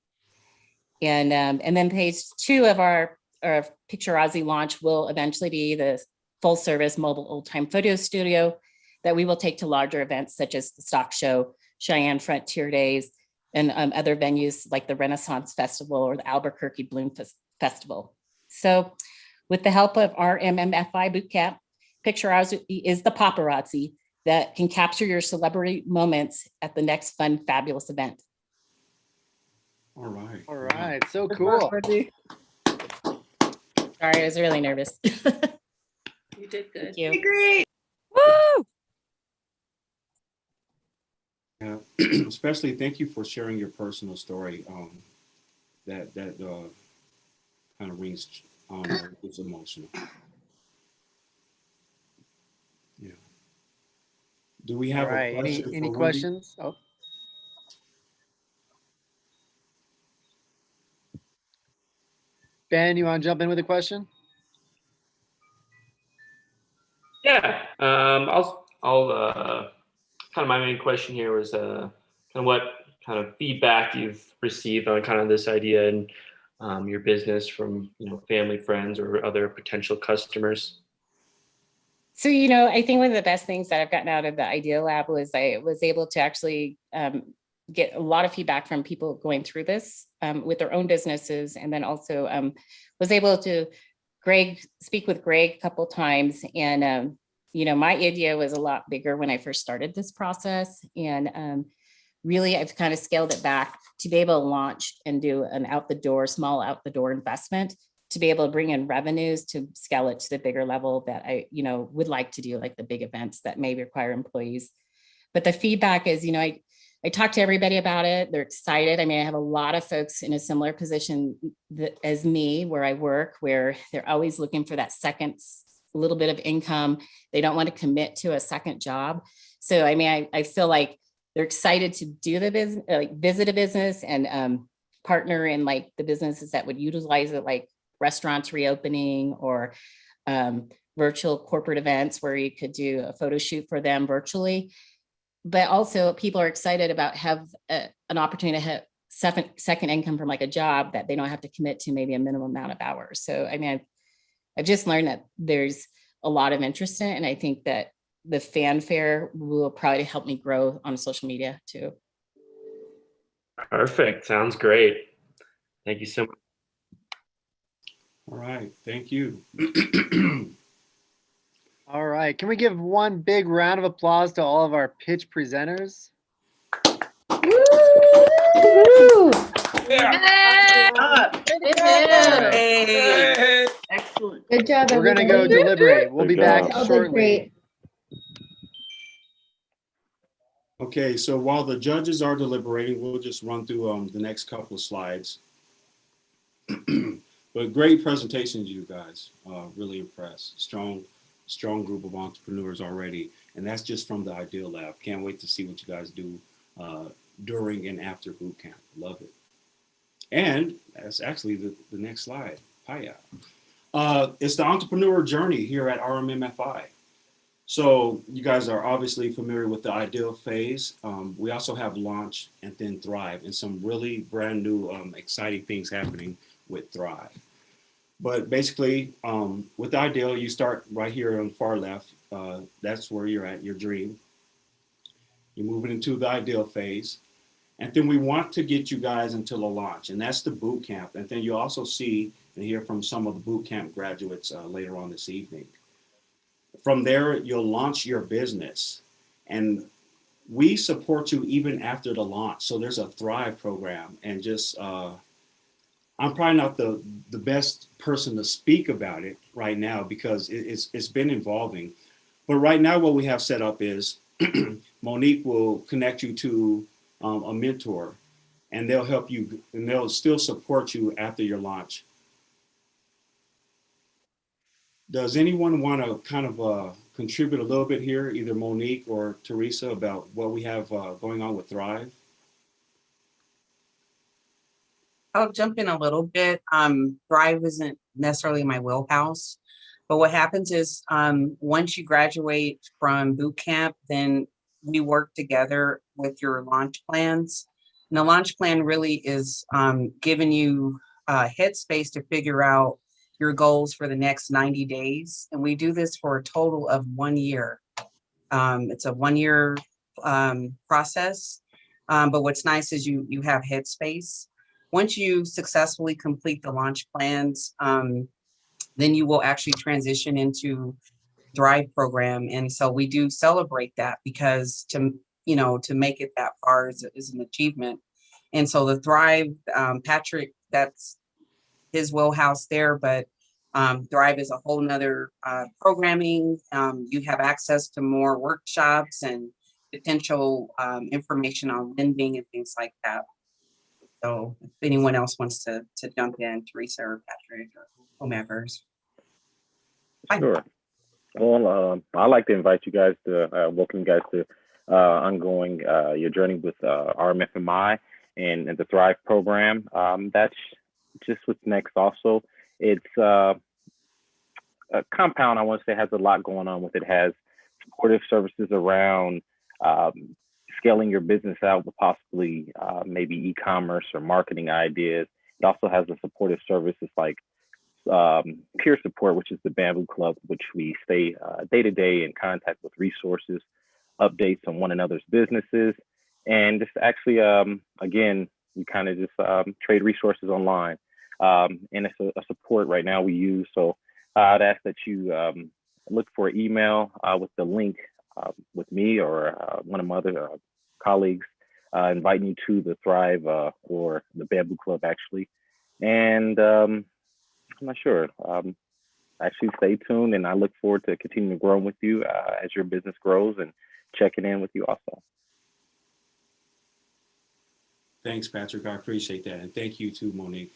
Speaker 23: And then page 2 of our Picturazzi launch will eventually be the full service mobile old time photo studio that we will take to larger events such as the Stock Show, Cheyenne Frontier Days, and other venues like the Renaissance Festival or the Albuquerque Bloom Festival. So with the help of our MMFI Bootcamp, Picturazzi is the paparazzi that can capture your celebrity moments at the next fun, fabulous event.
Speaker 1: All right.
Speaker 4: All right. So cool.
Speaker 23: Sorry, I was really nervous.
Speaker 21: You did good.
Speaker 23: Thank you.
Speaker 21: Great.
Speaker 16: Woo!
Speaker 1: Yeah, especially thank you for sharing your personal story. That kind of rings it's emotional. Yeah. Do we have
Speaker 4: All right.
Speaker 1: a question?
Speaker 4: Any
Speaker 1: for
Speaker 4: questions? Oh. Ben, you want to jump in with a question?
Speaker 2: Yeah, I'll kind of my main question here was kind of what kind of feedback you've received on kind of this idea and your business from family, friends, or other potential customers.
Speaker 23: So, I think one of the best things that I've gotten out of the Idea Lab was I was able to actually get a lot of feedback from people going through this with their own businesses, and then also was able to speak with Greg a couple times. And, my idea was a lot bigger when I first started this process. And really, I've kind of scaled it back to be able to launch and do an small out the door investment to be able to bring in revenues to scale it to the bigger level that I, would like to do, like the big events that may require employees. But the feedback is, I talked to everybody about it. They're excited. I mean, I have a lot of folks in a similar position as me, where I work, where they're always looking for that second little bit of income. They don't want to commit to a second job. So, I mean, I feel like they're excited to do the business, like visit a business and partner in like the businesses that would utilize it, like restaurants reopening or virtual corporate events where you could do a photo shoot for them virtually. But also people are excited about an opportunity to have second income from like a job that they don't have to commit to maybe a minimum amount of hours. So, I mean, I've just learned that there's a lot of interest in it. And I think that the fanfare will probably help me grow on social media too.
Speaker 2: Perfect. Sounds great. Thank you so much.
Speaker 1: All right. Thank you.
Speaker 4: All right. Can we give one big round of applause to all of our pitch presenters?
Speaker 21: Woo! Yeah. Hey. Excellent.
Speaker 5: Good job,
Speaker 4: We're going to go deliberate. We'll be back shortly.
Speaker 1: Okay, so while the judges are deliberating, we'll just run through the next couple of slides. But great presentations, you guys. Really impressed. Strong group of entrepreneurs already. And that's just from the Ideal Lab. Can't wait to see what you guys do during and after boot camp. Love it. And that's actually the next slide. Hiya. It's the entrepreneur journey here at RMMFI. So you guys are obviously familiar with the Ideal phase. We also have Launch and then Thrive, and some really brand new exciting things happening with Thrive. But basically, with Ideal, you start right here on the far left. That's where you're at, your dream. You're moving into the Ideal phase. And then we want to get you guys into the launch, and that's the boot camp. And then you also see and hear from some of the boot camp graduates later on this evening. From there, you'll launch your business, and we support you even after the launch. So there's a Thrive program, and just I'm probably not the best person to speak about it right now because it's been evolving. But right now, what we have set up is Monique will connect you to a mentor, and they'll help you, and they'll still support you after your launch. Does anyone want to kind of contribute a little bit here, either Monique or Teresa, about what we have going on with Thrive?
Speaker 22: I'll jump in a little bit. Thrive isn't necessarily my wheelhouse, but what happens is once you graduate from boot camp, then we work together with your launch plans. And the launch plan really is giving you headspace to figure out your goals for the next 90 days. And we do this for a total of 1 year. It's a 1 year process. But what's nice is you have headspace. Once you successfully complete the launch plans, then you will actually transition into Thrive program. And so we do celebrate that because to make it that far is an achievement. And so the Thrive, Patrick, that's his wheelhouse there, but Thrive is a whole nother programming. You have access to more workshops and potential information on lending and things like that. So if anyone else wants to jump in, Teresa or Patrick or whomever's.
Speaker 9: Sure. Well, I'd like to invite you guys to welcome you guys to ongoing your journey with RMFMI and the Thrive program. That's just what's next. Also, it's a compound. I want to say has a lot going on with it. Has supportive services around scaling your business out with possibly maybe e-commerce or marketing ideas. It also has the supportive services like peer support, which is the Bamboo Club, which we stay day-to-day in contact with resources, updates on one another's businesses, and just actually, again, we kind of just trade resources online. And it's a support right now we use. So I'd ask that you look for an email with the link with me or one of my other colleagues inviting you to the Thrive or the Bamboo Club, actually. And I'm not sure. Actually, stay tuned, and I look forward to continuing to grow with you as your business grows and checking in with you also.
Speaker 1: Thanks, Patrick. I appreciate that. And thank you too, Monique.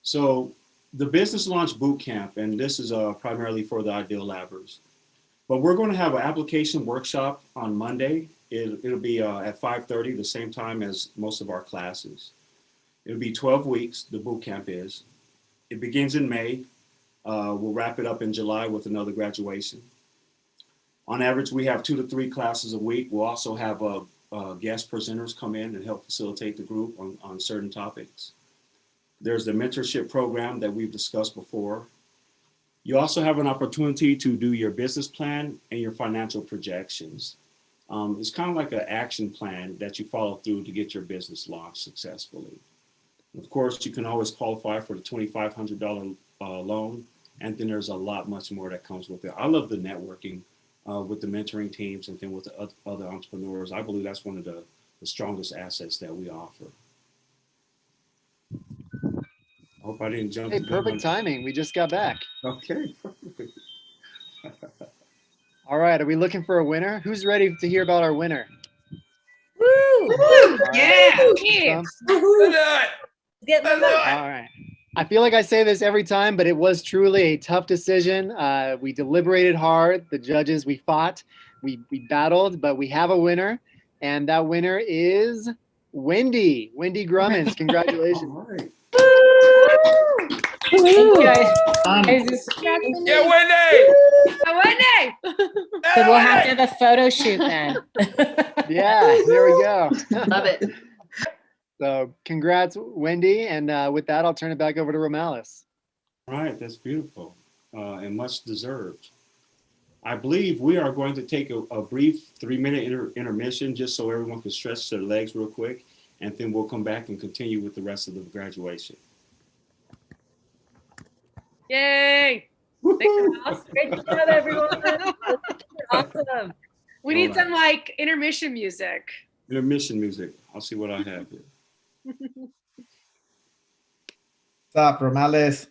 Speaker 1: So the Business Launch Bootcamp, and this is primarily for the Ideal Labbers, but we're going to have an application workshop on Monday. It'll be at 5:30, the same time as most of our classes. It'll be 12 weeks, the boot camp is. It begins in May. We'll wrap it up in July with another graduation. On average, we have 2 to 3 classes a week. We'll also have guest presenters come in and help facilitate the group on certain topics. There's the mentorship program that we've discussed before. You also have an opportunity to do your business plan and your financial projections. It's kind of like an action plan that you follow through to get your business launched successfully. Of course, you can always qualify for the $2,500 loan, and then there's a lot much more that comes with it. I love the networking with the mentoring teams and then with the other entrepreneurs. I believe that's one of the strongest assets that we offer. I hope I didn't jump.
Speaker 4: Hey, perfect timing. We just got back.
Speaker 1: Okay.
Speaker 4: All right, are we looking for a winner? Who's ready to hear about our winner?
Speaker 21: Woo!
Speaker 4: Yeah.
Speaker 21: Yeah.
Speaker 4: Get the all right. I feel like I say this every time, but it was truly a tough decision. We deliberated hard. The judges, we fought, we battled, but we have a winner, and that winner is Wendy Grummins. Congratulations.
Speaker 23: Thank you.
Speaker 6: Yeah, Wendy!
Speaker 21: Wendy!
Speaker 23: So we'll have to have a photo shoot then.
Speaker 4: Yeah, there we go.
Speaker 21: Love it.
Speaker 4: So congrats, Wendy. And with that, I'll turn it back over to Romalis.
Speaker 1: All right, that's beautiful and much deserved. I believe we are going to take a brief 3-minute intermission just so everyone can stretch their legs real quick, and then we'll come back and continue with the rest of the graduation.
Speaker 21: Yay! Thanks, great job, everyone. Awesome. We need some like intermission music.
Speaker 1: Intermission music. I'll see what I have here.
Speaker 11: What's up, Romales?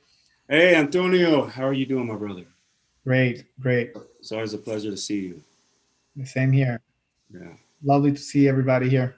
Speaker 1: Hey, Antonio. How are you doing, my brother?
Speaker 11: Great.
Speaker 1: It's always a pleasure to see you.
Speaker 11: The same here.
Speaker 1: Yeah.
Speaker 11: Lovely to see everybody here.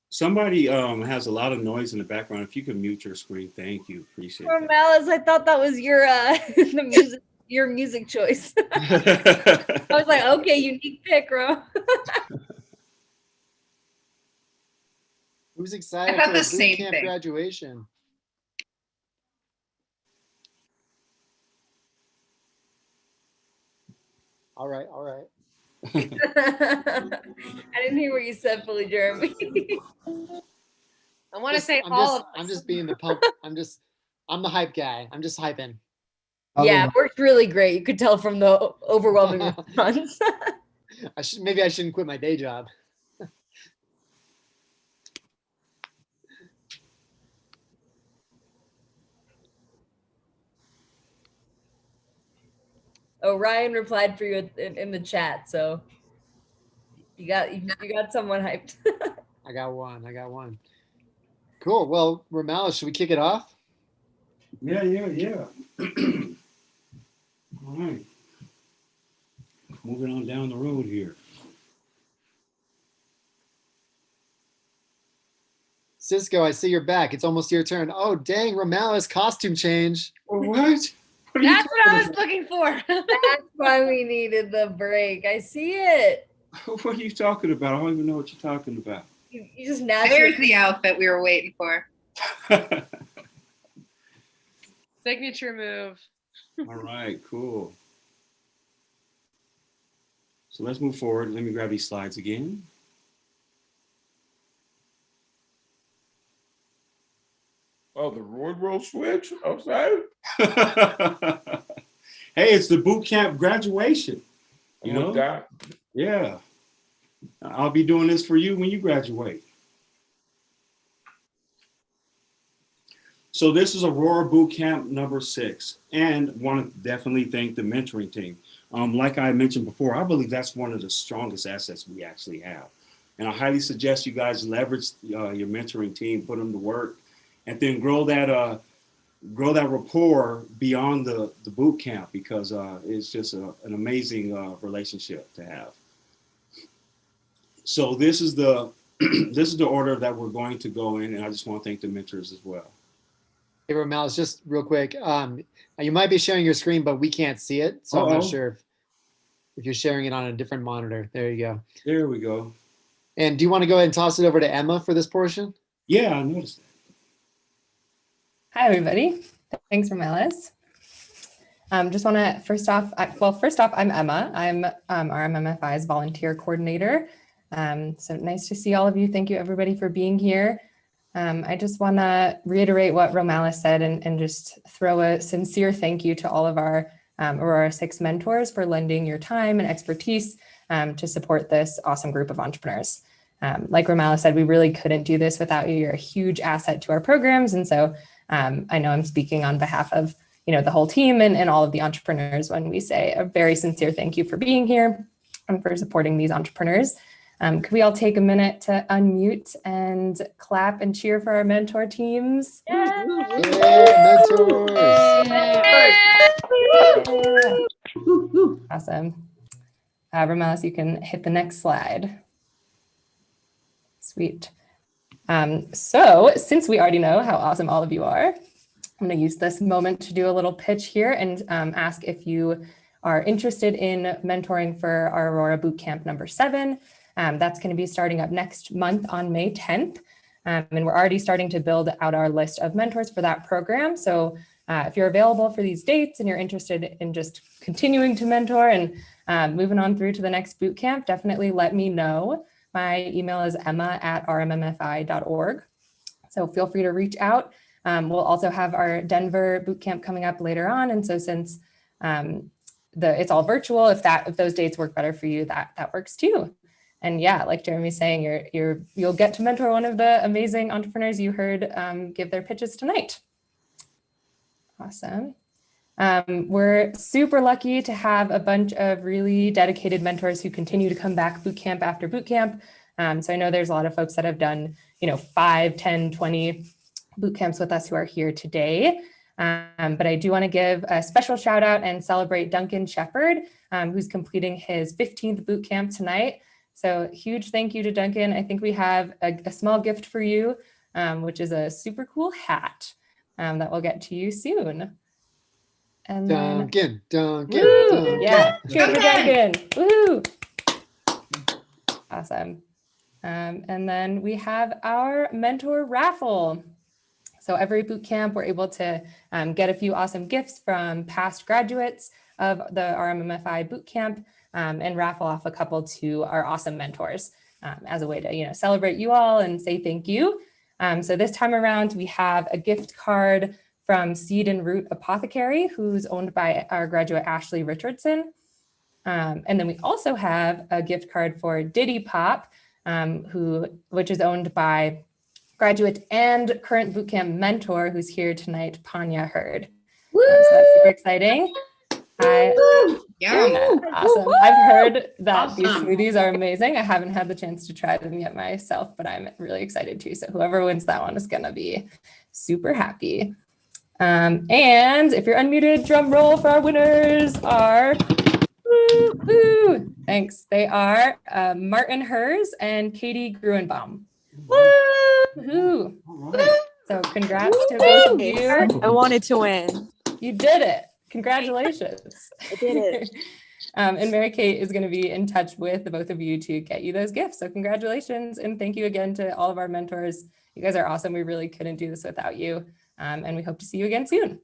Speaker 1: Somebody has a lot of noise in the background. If you could mute your screen, thank you. Appreciate it.
Speaker 21: Malice, I thought that was your the music, your music choice. I was like, okay, unique pick, Ro.
Speaker 4: Who's excited
Speaker 21: I thought
Speaker 4: for
Speaker 21: the
Speaker 4: a boot
Speaker 21: same
Speaker 4: camp
Speaker 21: thing.
Speaker 4: graduation? All right.
Speaker 21: I didn't hear what you said fully, Jeremy. I want to say all of us.
Speaker 4: I'm just being the pump. I'm the hype guy. I'm just hyping.
Speaker 21: Yeah, it worked really great. You could tell from the overwhelming response.
Speaker 4: Maybe I shouldn't quit my day job.
Speaker 21: Oh, Ryan replied for you in the chat, so you got someone hyped.
Speaker 4: I got one. Cool. Well, Romalis, should we kick it off?
Speaker 1: Yeah. All right. Moving on down the road here.
Speaker 4: Cisco, I see you're back. It's almost your turn. Oh, dang, Romalis, costume change.
Speaker 1: What?
Speaker 21: That's what I was looking for. That's why we needed the break. I see it.
Speaker 1: What are you talking about? I don't even know what you're talking about.
Speaker 21: You just naturally.
Speaker 12: There's the outfit we were waiting for.
Speaker 21: Signature move.
Speaker 1: All right, cool. So let's move forward. Let me grab these slides again.
Speaker 6: Oh, the Road switch outside?
Speaker 1: Hey, it's the boot camp graduation. You know?
Speaker 6: That.
Speaker 1: Yeah. I'll be doing this for you when you graduate. So this is Aurora Boot Camp number 6, and want to definitely thank the mentoring team. Like I mentioned before, I believe that's one of the strongest assets we actually have. And I highly suggest you guys leverage your mentoring team, put them to work, and then grow that rapport beyond the boot camp, because it's just an amazing relationship to have. So this is the this is the order that we're going to go in, and I just want to thank the mentors as well.
Speaker 4: Hey, Romalis, just real quick. You might be sharing your screen, but we can't see it. So I'm not sure if you're sharing it on a different monitor. There you go.
Speaker 1: There we go.
Speaker 4: And do you want to go ahead and toss it over to Emma for this portion?
Speaker 1: Yeah, I noticed that.
Speaker 13: Hi, everybody. Thanks, Romelis. Just want to first off, I'm Emma. I'm RMMFI's volunteer coordinator. So nice to see all of you. Thank you, everybody, for being here. I just want to reiterate what Romelis said and just throw a sincere thank you to all of our Aurora 6 mentors for lending your time and expertise to support this awesome group of entrepreneurs. Like Romelis said, we really couldn't do this without you. You're a huge asset to our programs. And so I know I'm speaking on behalf of the whole team and all of the entrepreneurs when we say a very sincere thank you for being here and for supporting these entrepreneurs. Could we all take a minute to unmute and clap and cheer for our mentor teams?
Speaker 4: Yay, mentors!
Speaker 13: Yeah. Awesome. Romelis, you can hit the next slide. Sweet. So since we already know how awesome all of you are, I'm going to use this moment to do a little pitch here and ask if you are interested in mentoring for our Aurora Bootcamp number 7. That's going to be starting up next month on May 10th. And we're already starting to build out our list of mentors for that program. So if you're available for these dates and you're interested in just continuing to mentor and moving on through to the next bootcamp, definitely let me know. My email is emma@rmmfi.org. So feel free to reach out. We'll also have our Denver bootcamp coming up later on. And so since it's all virtual, if those dates work better for you, that works too. And yeah, like Jeremy's saying, you'll get to mentor one of the amazing entrepreneurs you heard give their pitches tonight. Awesome. We're super lucky to have a bunch of really dedicated mentors who continue to come back bootcamp after bootcamp. So I know there's a lot of folks that have done, 5, 10, 20 bootcamps with us who are here today. But I do want to give a special shout out and celebrate Duncan Shepherd, who's completing his 15th bootcamp tonight. So huge thank you to Duncan. I think we have a small gift for you, which is a super cool hat that we'll get to you soon. And
Speaker 4: Duncan.
Speaker 13: Woo! Yeah, cheers for Duncan. Woohoo! Awesome. And then we have our mentor raffle. So every bootcamp, we're able to get a few awesome gifts from past graduates of the RMMFI bootcamp and raffle off a couple to our awesome mentors as a way to celebrate you all and say thank you. So this time around, we have a gift card from Seed and Root Apothecary, who's owned by our graduate Ashley Richardson. And then we also have a gift card for Diddy Pop, which is owned by graduate and current bootcamp mentor who's here tonight, Panya Hurd. So that's super exciting. Awesome. I've heard that these smoothies are amazing. I haven't had the chance to try them yet myself, but I'm really excited too. So whoever wins that one is going to be super happy. And if you're unmuted, drum roll for our winners are, thanks. They are Martin Hers and Katie Gruenbaum. Woo! So congrats to both of you.
Speaker 16: I wanted to win.
Speaker 13: You did it. Congratulations.
Speaker 16: I did it.
Speaker 13: And Mary Kate is going to be in touch with the both of you to get you those gifts. So congratulations. And thank you again to all of our mentors. You guys are awesome. We really couldn't do this without you. And we hope to see you again soon.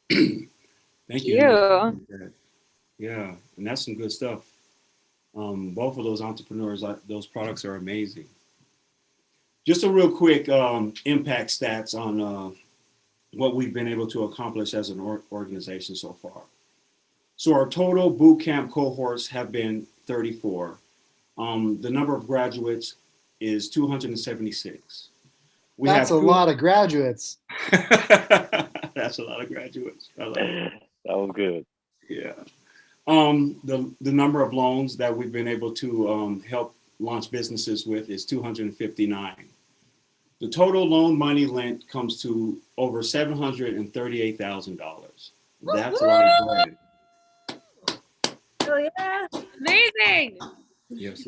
Speaker 1: Thank you. Yeah, and that's some good stuff. Both of those entrepreneurs, those products are amazing. Just a real quick impact stats on what we've been able to accomplish as an organization so far. So our total bootcamp cohorts have been 34. The number of graduates is 276.
Speaker 4: That's a lot of graduates.
Speaker 1: That's a lot of graduates.
Speaker 9: That was good.
Speaker 1: Yeah. The number of loans that we've been able to help launch businesses with is 259. The total loan money lent comes to over $738,000. That's a lot of bread.
Speaker 21: Oh yeah, amazing.
Speaker 1: Yes.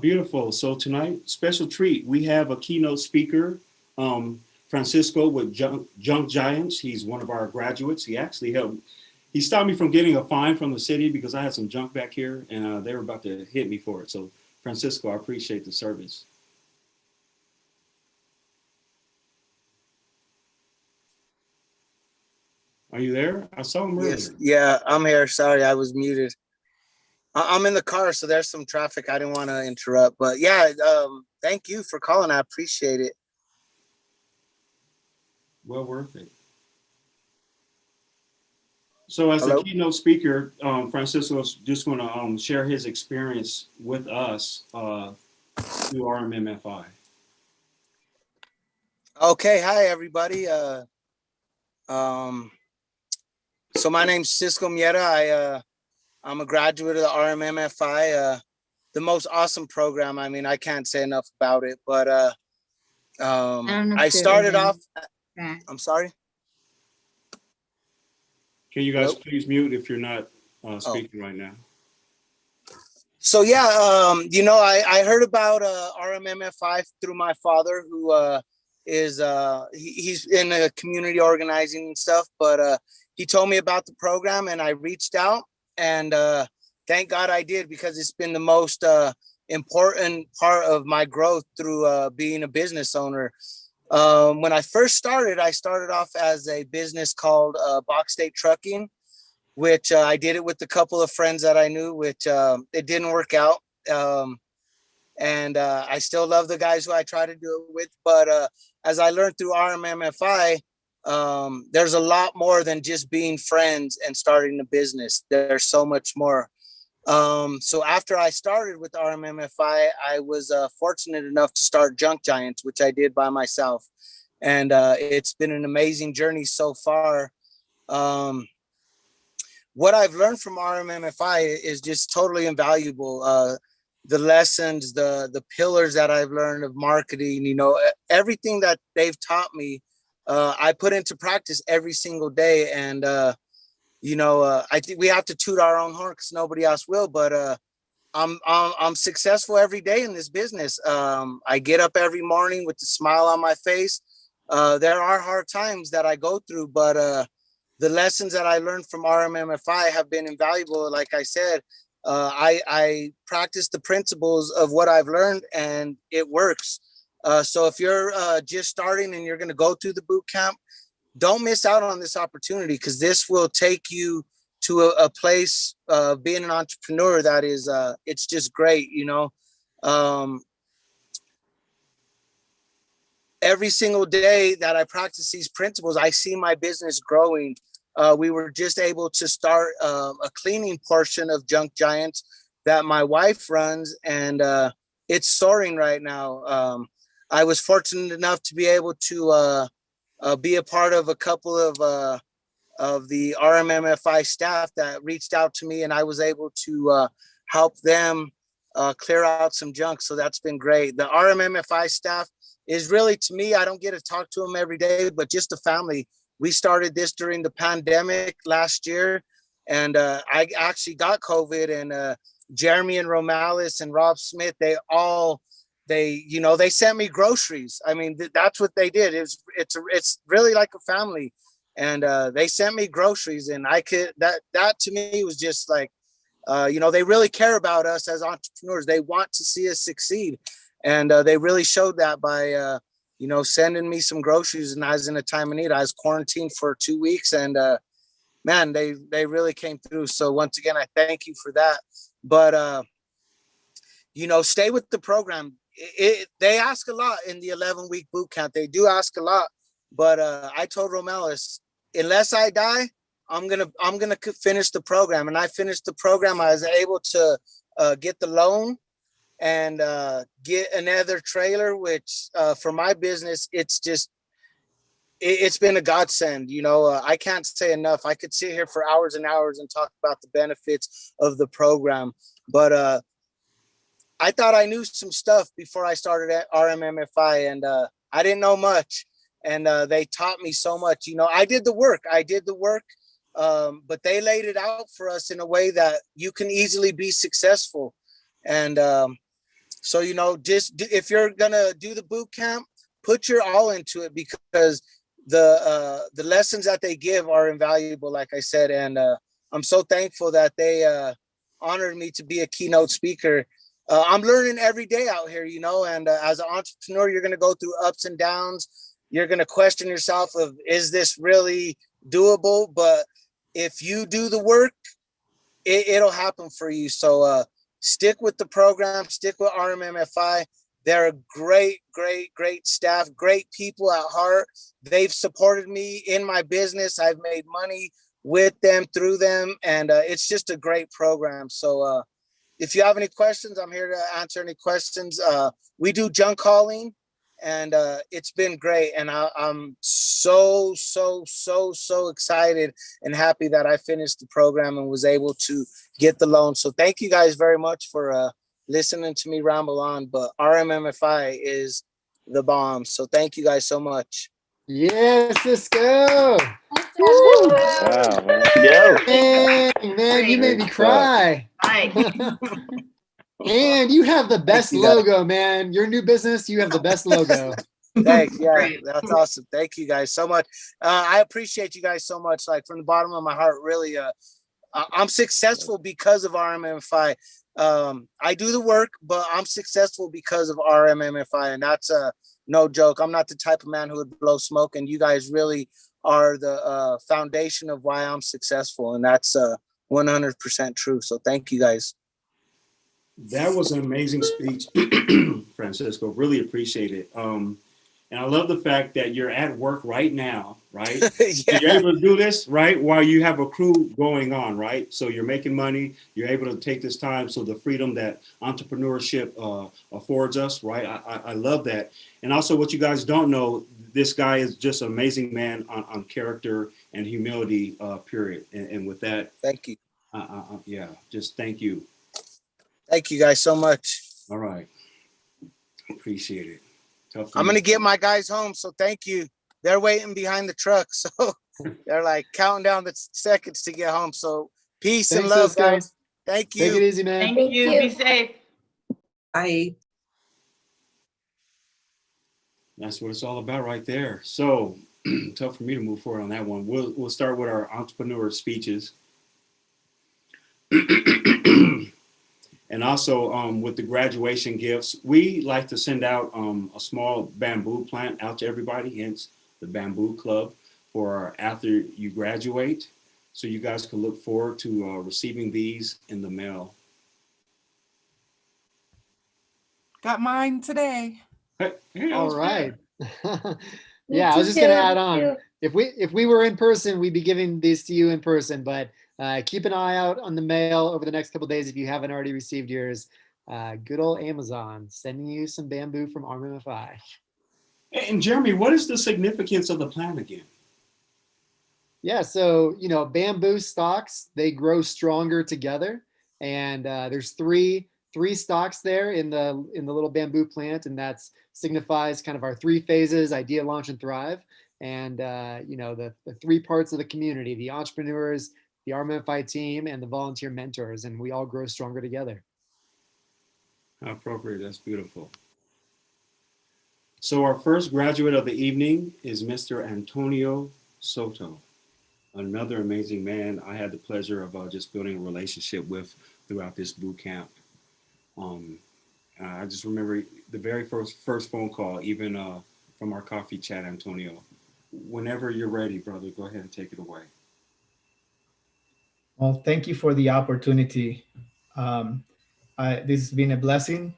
Speaker 1: Beautiful. So tonight, special treat. We have a keynote speaker, Francisco with Junk Giants. He's one of our graduates. He actually helped. He stopped me from getting a fine from the city because I had some junk back here and they were about to hit me for it. So Francisco, I appreciate the service. Are you there? I saw him earlier.
Speaker 8: Yes. Yeah, I'm here. Sorry, I was muted. I'm in the car, so there's some traffic. I didn't want to interrupt, but yeah, thank you for calling. I appreciate it.
Speaker 1: Well worth it. So as
Speaker 8: Hello?
Speaker 1: the keynote speaker, Francisco's just going to share his experience with us through RMMFI.
Speaker 8: Okay, hi everybody. So my name's Cisco Miera. I'm a graduate of the RMMFI, the most awesome program. I mean, I can't say enough about it, but I started off. I'm sorry.
Speaker 1: Can you guys please mute if you're not speaking right now?
Speaker 8: So yeah, you know, I heard about RMMFI through my father, who is he's in a community organizing and stuff, but he told me about the program and I reached out, and thank God I did, because it's been the most important part of my growth through being a business owner. When I first started, I started off as a business called Box State Trucking, which I did it with a couple of friends that I knew, which it didn't work out. And I still love the guys who I try to do it with. But as I learned through RMMFI, there's a lot more than just being friends and starting a business. There's so much more. So after I started with RMMFI, I was fortunate enough to start Junk Giants, which I did by myself. And it's been an amazing journey so far. What I've learned from RMMFI is just totally invaluable. The lessons, the pillars that I've learned of marketing, you know, everything that they've taught me, I put into practice every single day. And, you know, I think we have to toot our own horn because nobody else will, but I'm successful every day in this business. I get up every morning with a smile on my face. There are hard times that I go through, but the lessons that I learned from RMMFI have been invaluable. Like I said, I practice the principles of what I've learned, and it works. So if you're just starting and you're going to go through the boot camp, don't miss out on this opportunity, because this will take you to a place of being an entrepreneur that is, it's just great, you know. Every single day that I practice these principles, I see my business growing. We were just able to start a cleaning portion of Junk Giants that my wife runs, and it's soaring right now. I was fortunate enough to be able to be a part of a couple of the RMMFI staff that reached out to me, and I was able to help them clear out some junk. So that's been great. The RMMFI staff is really, to me, I don't get to talk to them every day, but just a family. We started this during the pandemic last year, and I actually got COVID, and Jeremy and Romales and Rob Smith, they sent me groceries. I mean, that's what they did. It's really like a family, and they sent me groceries, and that to me was just like, they really care about us as entrepreneurs. They want to see us succeed. And they really showed that by, sending me some groceries. And I was in a time of need. I was quarantined for 2 weeks, and man, they really came through. So once again, I thank you for that. But, stay with the program. They ask a lot in the 11-week boot camp. They do ask a lot. But I told Romales, unless I die, I'm gonna finish the program. And I finished the program. I was able to get the loan and get another trailer, which for my business, it's been a godsend. I can't say enough. I could sit here for hours and hours and talk about the benefits of the program, but I thought I knew some stuff before I started at RMMFI, and I didn't know much, and they taught me so much. I did the work, but they laid it out for us in a way that you can easily be successful. And so, just if you're gonna do the boot camp, put your all into it, because the lessons that they give are invaluable, like I said. And I'm so thankful that they honored me to be a keynote speaker. I'm learning every day out here, and as an entrepreneur, you're gonna go through ups and downs. You're gonna question yourself of, is this really doable, but if you do the work, it'll happen for you. So stick with the program, stick with RMMFI. They're a great, great, great staff, great people at heart. They've supported me in my business. I've made money with them, through them, and it's just a great program. So if you have any questions, I'm here to answer any questions. We do junk calling, and it's been great. And I'm so excited and happy that I finished the program and was able to get the loan. So thank you guys very much for listening to me ramble on, but RMMFI is the bomb. So thank you guys so much.
Speaker 4: Yes, let's go.
Speaker 9: Wow, man. Yo.
Speaker 4: Dang, man, you made me cry. And you have the best logo, man. Your new business, you have the best logo.
Speaker 8: Thanks. Yeah, that's awesome. Thank you guys so much. I appreciate you guys so much. Like, from the bottom of my heart, really. I'm successful because of RMMFI. I do the work, but I'm successful because of RMMFI, and that's no joke. I'm not the type of man who would blow smoke, and you guys really are the foundation of why I'm successful, and that's 100% true. So thank you guys.
Speaker 1: That was an amazing speech, Francisco. Really appreciate it. And I love the fact that you're at work right now, right?
Speaker 8: Yeah.
Speaker 1: So you're able to do this, right, while you have a crew going on, right? So you're making money, you're able to take this time. So the freedom that entrepreneurship affords us, right? I love that. And also, what you guys don't know, this guy is just an amazing man on character and humility, period. And with that,
Speaker 8: thank you.
Speaker 1: Yeah, just thank you.
Speaker 8: Thank you guys so much.
Speaker 1: All right. Appreciate it.
Speaker 8: I'm going to get my guys home. So thank you. They're waiting behind the truck. So they're like counting down the seconds to get home. So peace and love, guys. Thank you.
Speaker 4: Take it easy, man.
Speaker 21: Thank you. Be safe.
Speaker 22: Bye.
Speaker 1: That's what it's all about right there. So tough for me to move forward on that one. We'll start with our entrepreneur speeches. And also with the graduation gifts, we like to send out a small bamboo plant out to everybody, hence the Bamboo Club, for after you graduate. So you guys can look forward to receiving these in the mail.
Speaker 10: Got mine today.
Speaker 1: Hey,
Speaker 4: all right.
Speaker 10: Me
Speaker 4: Yeah, I was just gonna add on.
Speaker 10: too.
Speaker 4: If we were in person, we'd be giving these to you in person, but keep an eye out on the mail over the next couple of days if you haven't already received yours. Good old Amazon sending you some bamboo from RMMFI.
Speaker 1: And Jeremy, what is the significance of the plant again?
Speaker 4: Yeah, so bamboo stalks, they grow stronger together, and there's three stalks there in the little bamboo plant, and that signifies kind of our three phases: idea, launch, and thrive. And the three parts of the community: the entrepreneurs, the RMMFI team, and the volunteer mentors, and we all grow stronger together.
Speaker 1: How appropriate. That's beautiful. So our first graduate of the evening is Mr. Antonio Soto, another amazing man I had the pleasure of just building a relationship with throughout this boot camp. I just remember the very first phone call, even from our coffee chat, Antonio. Whenever you're ready, brother, go ahead and take it away.
Speaker 11: Well, thank you for the opportunity. This has been a blessing.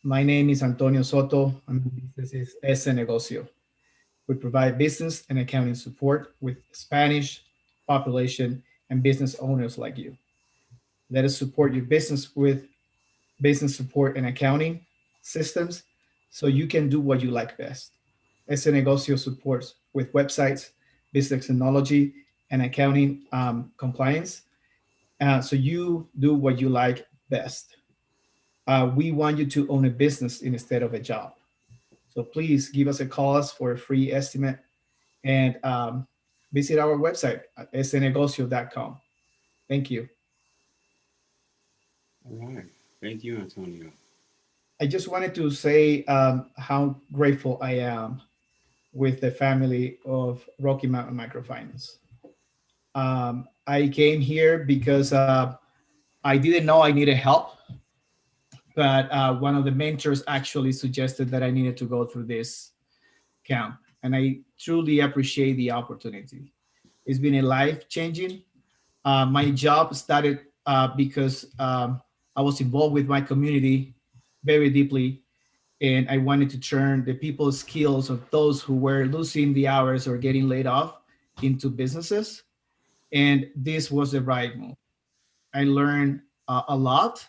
Speaker 11: My name is Antonio Soto, and this is Ese Negocio. We provide business and accounting support with Spanish population and business owners like you. Let us support your business with business support and accounting systems so you can do what you like best. Ese Negocio supports with websites, business technology, and accounting compliance. So you do what you like best. We want you to own a business instead of a job. So please give us a call for a free estimate and visit our website at esenegocio.com. Thank you.
Speaker 1: All right. Thank you, Antonio.
Speaker 11: I just wanted to say how grateful I am with the family of Rocky Mountain Microfinance. I came here because I didn't know I needed help, but one of the mentors actually suggested that I needed to go through this camp. and I truly appreciate the opportunity. It's been a life-changing. My job started because I was involved with my community very deeply, and I wanted to turn the people's skills of those who were losing the hours or getting laid off into businesses. And this was the right move. I learned a lot,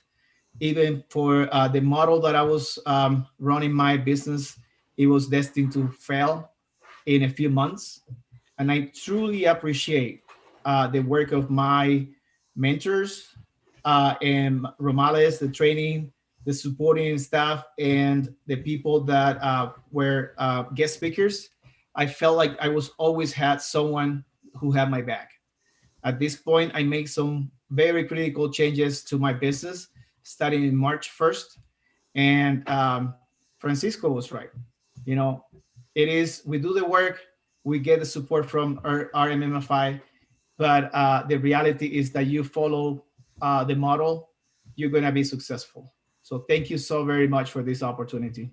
Speaker 11: even for the model that I was running my business. It was destined to fail in a few months. And I truly appreciate the work of my mentors and Romales, the training, the supporting staff, and the people that were guest speakers. I felt like I was always had someone who had my back. At this point, I made some very critical changes to my business starting in March 1st. And Francisco was right. You know, it is, we do the work, we get the support from our RMMFI, but the reality is that you follow the model, you're going to be successful. So thank you so very much for this opportunity.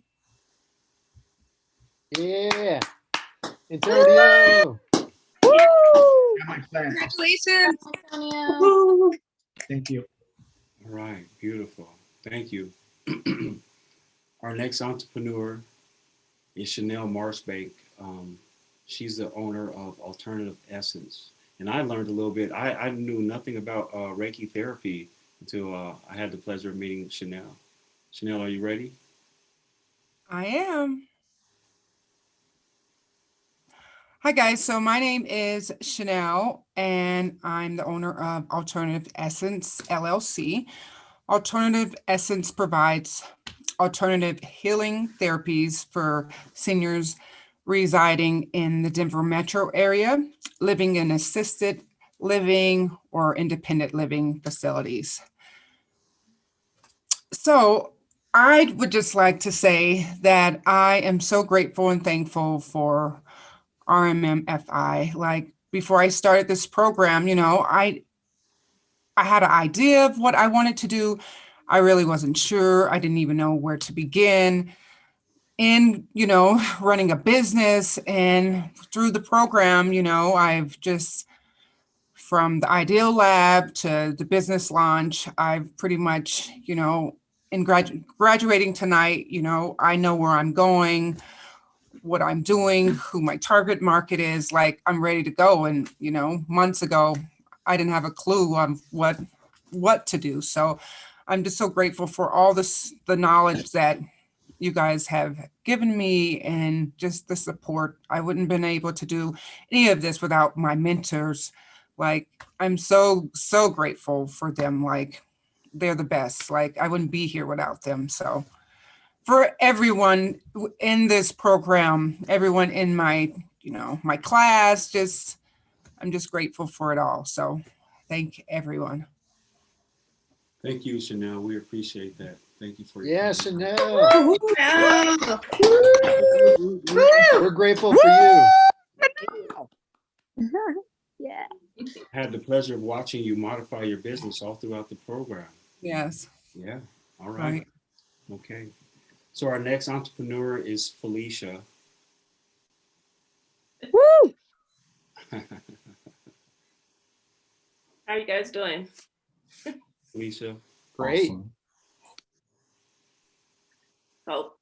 Speaker 4: Yeah. Antonio.
Speaker 21: Congratulations.
Speaker 5: Antonio.
Speaker 11: Thank you.
Speaker 1: All right, beautiful. Thank you. Our next entrepreneur is Chanel Marshbank. She's the owner of Alternative Essence. And I learned a little bit. I knew nothing about Reiki therapy until I had the pleasure of meeting Chanel. Chanel, are you ready?
Speaker 10: I am. Hi guys, so my name is Chanel and I'm the owner of Alternative Essence LLC. Alternative Essence provides alternative healing therapies for seniors residing in the Denver metro area, living in assisted living or independent living facilities. So I would just like to say that I am so grateful and thankful for RMMFI. Like before I started this program, you know, I had an idea of what I wanted to do. I really wasn't sure. I didn't even know where to begin in, you know, running a business. And through the program, you know, I've just, from the Ideal Lab to the business launch, I've pretty much, you know, in graduating tonight, you know, I know where I'm going, what I'm doing, who my target market is. Like I'm ready to go. And, you know, months ago, I didn't have a clue on what to do. So I'm just so grateful for all this, the knowledge that you guys have given me and just the support. I wouldn't have been able to do any of this without my mentors. Like I'm so grateful for them. Like they're the best. Like I wouldn't be here without them. So for everyone in this program, everyone in my, you know, my class, just, I'm just grateful for it all. So thank everyone.
Speaker 1: Thank you, Chanel. We appreciate that. Thank you for your
Speaker 4: Yeah,
Speaker 1: comment.
Speaker 4: Chanel. We're grateful for you.
Speaker 5: Yeah.
Speaker 1: I had the pleasure of watching you modify your business all throughout the program.
Speaker 10: Yes.
Speaker 1: Yeah. All right. Okay. So our next entrepreneur is Felicia.
Speaker 3: Woo! How are you guys doing?
Speaker 1: Felicia.
Speaker 4: Great.
Speaker 1: Awesome.
Speaker 3: So,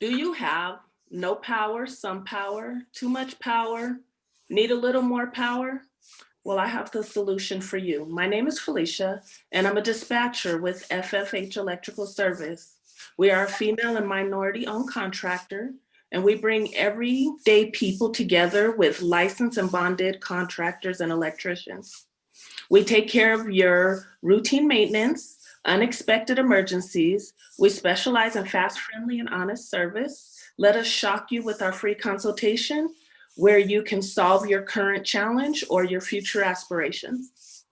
Speaker 3: do you have no power, some power, too much power, need a little more power? Well, I have the solution for you. My name is Felicia, and I'm a dispatcher with FFH Electrical Service. We are a female and minority-owned contractor, and we bring everyday people together with licensed and bonded contractors and electricians. We take care of your routine maintenance, unexpected emergencies. We specialize in fast, friendly, and honest service. Let us shock you with our free consultation, where you can solve your current challenge or your future aspirations.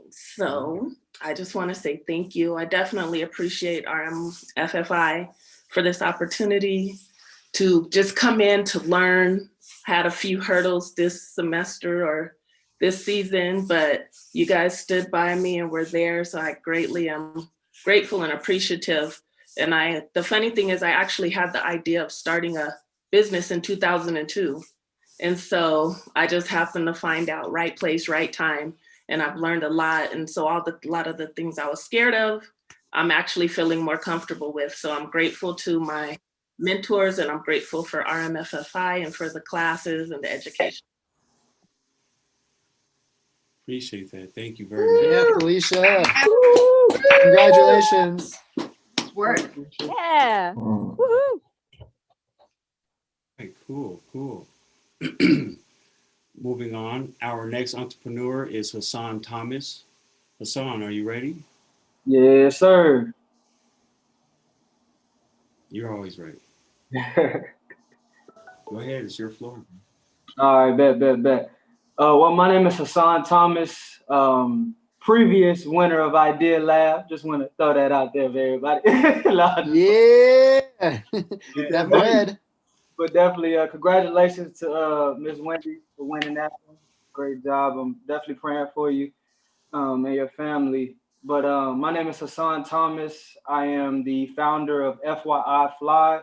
Speaker 3: So I just want to say thank you. I definitely appreciate RMFFI for this opportunity to just come in to learn. Had a few hurdles this semester or this season, but you guys stood by me and were there. So I greatly am grateful and appreciative And the funny thing is I actually had the idea of starting a business in 2002. And so I just happened to find out right place, right time. And I've learned a lot. And so a lot of the things I was scared of, I'm actually feeling more comfortable with. So I'm grateful to my mentors, and I'm grateful for RMFFI and for the classes and the education.
Speaker 1: Appreciate that. Thank you very much.
Speaker 4: Yeah, Felicia. Congratulations.
Speaker 21: Work.
Speaker 16: Yeah. Woohoo.
Speaker 1: Okay, cool. Moving on, our next entrepreneur is Hassan Thomas. Hassan, are you ready?
Speaker 7: Yes, sir.
Speaker 1: You're always ready. Go ahead, it's your floor.
Speaker 7: All right, bet. Well, my name is Hassan Thomas, previous winner of Idea Lab. Just want to throw that out there for everybody.
Speaker 4: Yeah, get that bread.
Speaker 7: But definitely, congratulations to Ms. Wendy for winning that one. Great job. I'm definitely praying for you and your family. But my name is Hassan Thomas. I am the founder of FYI Fly,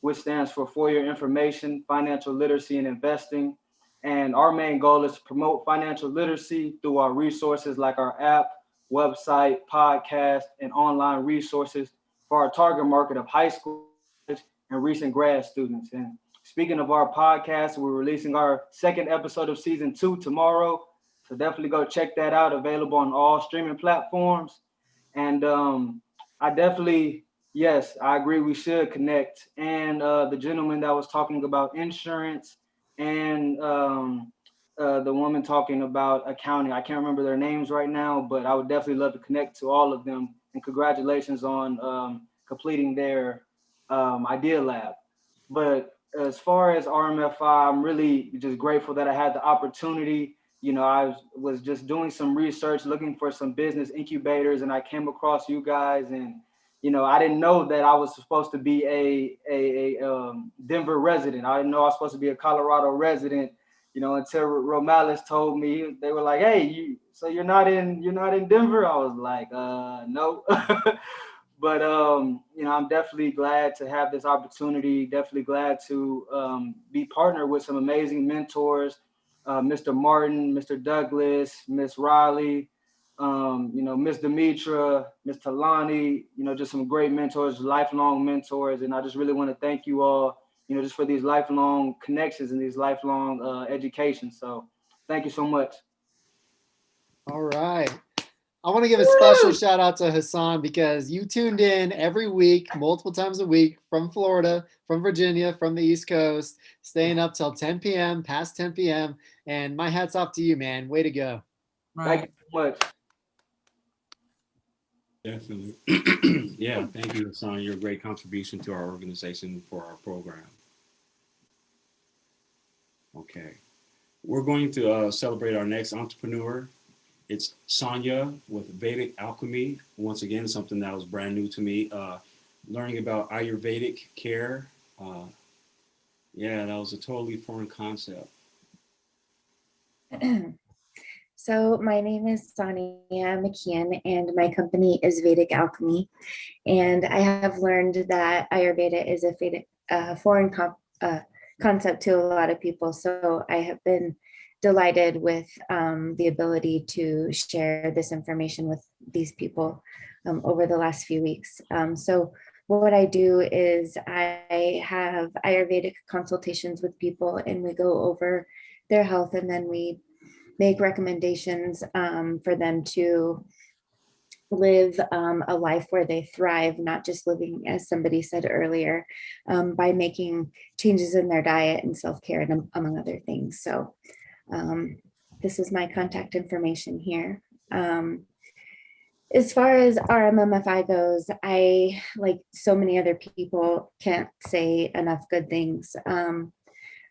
Speaker 7: which stands for For Your Information, Financial Literacy and Investing. And our main goal is to promote financial literacy through our resources like our app, website, podcast, and online resources for our target market of high school and recent grad students. And speaking of our podcast, we're releasing our second episode of season 2 tomorrow. So definitely go check that out, available on all streaming platforms. And I definitely, yes, I agree we should connect. And the gentleman that was talking about insurance and the woman talking about accounting, I can't remember their names right now, but I would definitely love to connect to all of them. And congratulations on completing their Idea Lab. But as far as RMFI, I'm really just grateful that I had the opportunity. You know, I was just doing some research, looking for some business incubators, and I came across you guys. And, you know, I didn't know that I was supposed to be a Denver resident. I didn't know I was supposed to be a Colorado resident, you know, until Romales told me. They were like, hey, so you're not in Denver? I was like, no. But, you know, I'm definitely glad to have this opportunity, definitely glad to be partnered with some amazing mentors, Mr. Martin, Mr. Douglas, Miss Riley, you know, Miss Demetra, Miss Talani, you know, just some great mentors, lifelong mentors. And I just really want to thank you all, you know, just for these lifelong connections and these lifelong education. So thank you so much.
Speaker 4: All right. I want to give a special shout out to Hassan because you tuned in every week, multiple times a week from Florida, from Virginia, from the East Coast, staying up till 10 p.m., past 10 p.m. And my hat's off to you, man. Way to go.
Speaker 7: Thank you so much.
Speaker 1: Definitely. Yeah, thank you, Hassan. You're a great contribution to our organization for our program. Okay. We're going to celebrate our next entrepreneur. It's Sonja with Vedic Alchemy. Once again, something that was brand new to me. Learning about Ayurvedic care. Yeah, that was a totally foreign concept.
Speaker 14: So my name is Sonia McKeon and my company is Vedic Alchemy. And I have learned that Ayurveda is a foreign concept to a lot of people. So I have been delighted with the ability to share this information with these people over the last few weeks. So what I do is I have Ayurvedic consultations with people and we go over their health and then we make recommendations for them to live a life where they thrive, not just living, as somebody said earlier, by making changes in their diet and self-care, and among other things. So this is my contact information here. As far as RMMFI goes, I, like so many other people, can't say enough good things.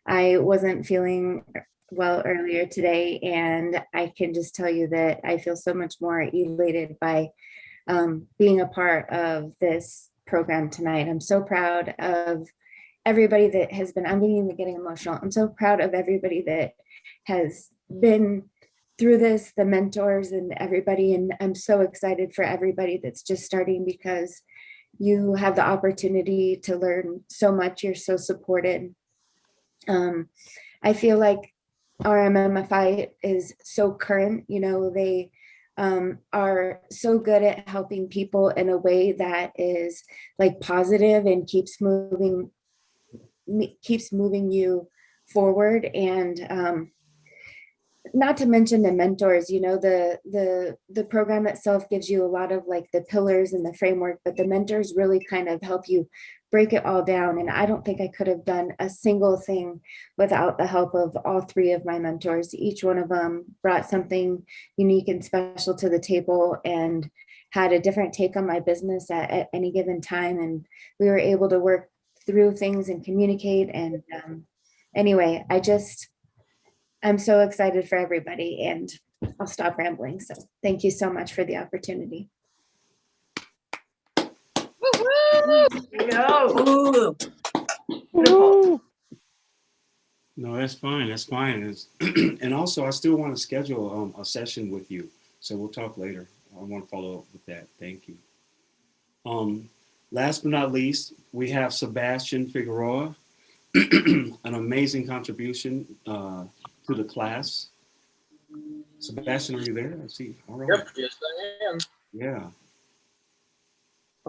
Speaker 14: I wasn't feeling well earlier today, and I can just tell you that I feel so much more elated by being a part of this program tonight. I'm so proud of everybody that has been, I'm even getting emotional. I'm so proud of everybody that has been through this, the mentors and everybody. And I'm so excited for everybody that's just starting because you have the opportunity to learn so much. You're so supported. I feel like RMMFI is so current, you know, they are so good at helping people in a way that is like positive and keeps moving you forward. And not to mention the mentors, you know, the program itself gives you a lot of like the pillars and the framework, but the mentors really kind of help you break it all down. And I don't think I could have done a single thing without the help of all three of my mentors. Each one of them brought something unique and special to the table and had a different take on my business at any given time. And we were able to work through things and communicate. And anyway, I'm so excited for everybody, and I'll stop rambling. So thank you so much for the opportunity.
Speaker 3: Go.
Speaker 1: No, that's fine. That's fine. And also, I still want to schedule a session with you. So we'll talk later. I want to follow up with that. Thank you. Last but not least, we have Sebastian Figueroa, an amazing contribution to the class. Sebastian, are you there? I see. All right.
Speaker 17: Yep, yes I am.
Speaker 1: Yeah.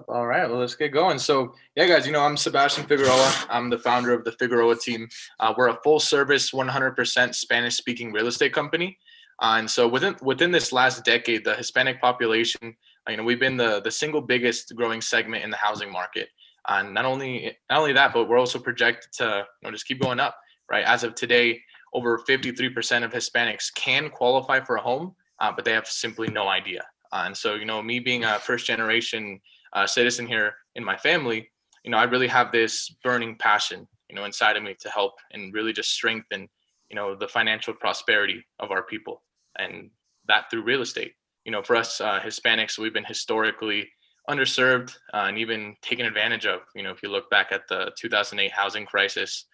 Speaker 17: All right, well, let's get going. So yeah, guys, you know, I'm Sebastian Figueroa. I'm the founder of the Figueroa team. We're a full service, 100% Spanish speaking real estate company. And so within this last decade, the Hispanic population, you know, we've been the single biggest growing segment in the housing market. And not only that, but we're also projected to, you know, just keep going up, right? As of today, over 53% of Hispanics can qualify for a home, but they have simply no idea. And so, you know, me being a first generation citizen here in my family, you know, I really have this burning passion, you know, inside of me to help and really just strengthen, you know, the financial prosperity of our people, and that through real estate. You know, for us Hispanics, we've been historically underserved and even taken advantage of, you know, if you look back at the 2008 housing crisis.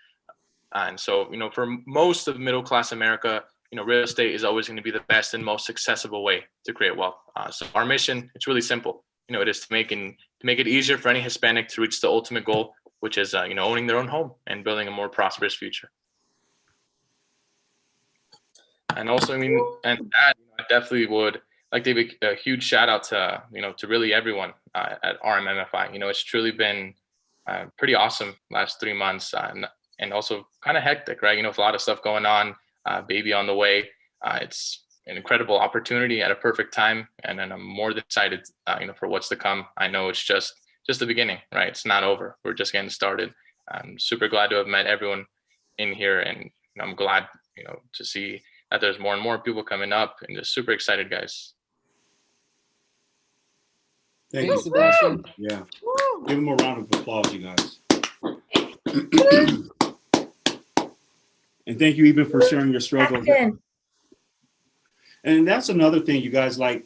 Speaker 17: And so, you know, for most of middle-class America, you know, real estate is always going to be the best and most accessible way to create wealth. So our mission, it's really simple. You know, it is to make it easier for any Hispanic to reach the ultimate goal, which is, you know, owning their own home and building a more prosperous future. And also, I mean, and that, I definitely would like to give a huge shout out to, you know, to really everyone at RMMFI. You know, it's truly been pretty awesome last 3 months, and also kind of hectic, right? You know, with a lot of stuff going on, baby on the way. It's an incredible opportunity at a perfect time, and then I'm more than excited, you know, for what's to come. I know it's just the beginning, right? It's not over. We're just getting started. I'm super glad to have met everyone in here, and I'm glad, you know, to see that there's more and more people coming up, and just super excited, guys.
Speaker 1: Thank you, Sebastian. Yeah. Give him a round of applause, you guys. And thank you even for sharing your struggles. And that's another thing, you guys, like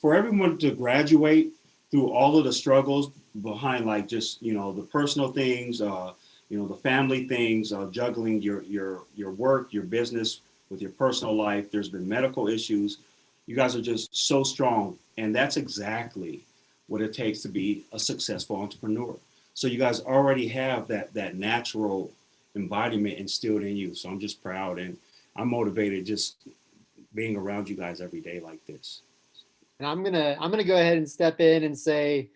Speaker 1: for everyone to graduate through all of the struggles behind, like just, you know, the personal things, you know, the family things, juggling your work, your business with your personal life. There's been medical issues. You guys are just so strong. And that's exactly what it takes to be a successful entrepreneur. So you guys already have that natural embodiment instilled in you. So I'm just proud, and I'm motivated just being around you guys every day like this.
Speaker 4: And I'm gonna go ahead and step in and say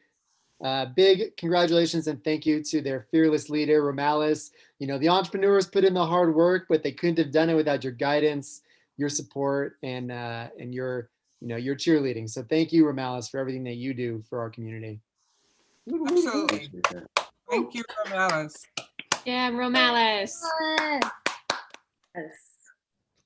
Speaker 4: big congratulations and thank you to their fearless leader, Romales. You know, the entrepreneurs put in the hard work, but they couldn't have done it without your guidance, your support, and your, you know, your cheerleading. So thank you, Romales, for everything that you do for our community.
Speaker 10: Absolutely. Thank you, Romales.
Speaker 21: Yeah, Romales.
Speaker 14: Yes.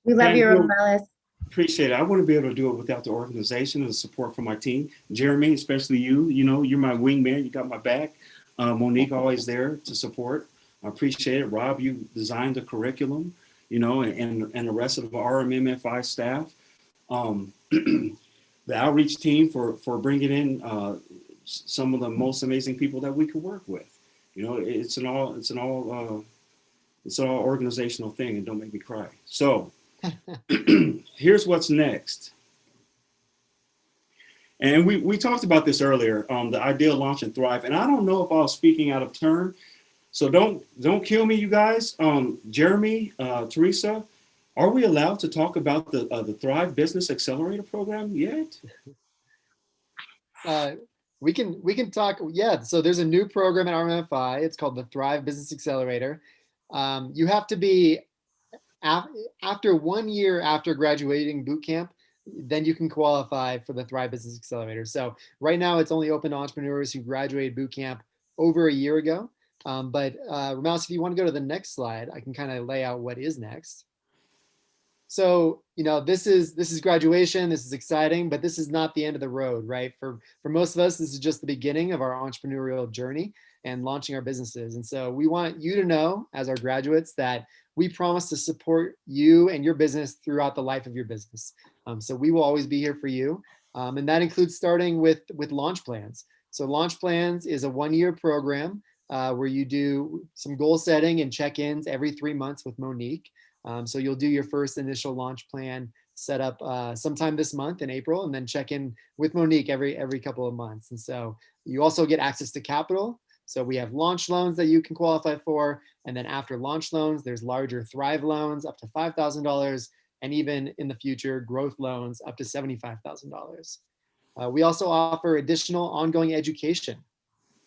Speaker 14: We love you, Romales.
Speaker 1: Appreciate it. I wouldn't be able to do it without the organization and the support from my team. Jeremy, especially you, you know, you're my wingman. You got my back. Monique, always there to support. I appreciate it. Rob, you designed the curriculum, you know, and the rest of the RMMFI staff. The outreach team for bringing in some of the most amazing people that we could work with. You know, it's an all organizational thing, and don't make me cry. So here's what's next. And we talked about this earlier, the ideal launch and thrive. And I don't know if I was speaking out of turn, so don't kill me, you guys. Jeremy, Teresa, are we allowed to talk about the Thrive Business Accelerator program yet?
Speaker 4: We can talk. Yeah. So there's a new program at RMFI. It's called the Thrive Business Accelerator. You have to be after 1 year after graduating boot camp, then you can qualify for the Thrive Business Accelerator. So right now it's only open to entrepreneurs who graduated boot camp over a year ago. But Ramouse, if you want to go to the next slide, I can kind of lay out what is next. So, this is graduation, this is exciting, but this is not the end of the road, right? For most of us, this is just the beginning of our entrepreneurial journey and launching our businesses. And so we want you to know, as our graduates, that we promise to support you and your business throughout the life of your business. So we will always be here for you. And that includes starting with Launch Plans. So Launch Plans is a 1-year program where you do some goal setting and check-ins every 3 months with Monique. So you'll do your first initial launch plan set up sometime this month in April, and then check in with Monique every couple of months. And so you also get access to capital. So we have launch loans that you can qualify for. And then after launch loans, there's larger Thrive loans up to $5,000. And even in the future, growth loans up to $75,000. We also offer additional ongoing education.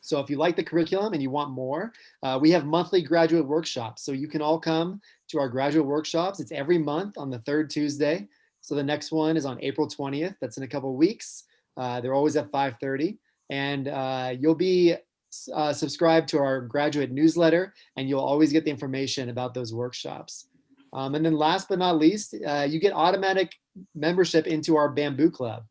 Speaker 4: So if you like the curriculum and you want more, we have monthly graduate workshops. So you can all come to our graduate workshops. It's every month on the 3rd Tuesday. So the next one is on April 20th. That's in a couple of weeks. They're always at 5:30. And you'll be subscribed to our graduate newsletter, and you'll always get the information about those workshops. And then last but not least, you get automatic membership into our Bamboo Club.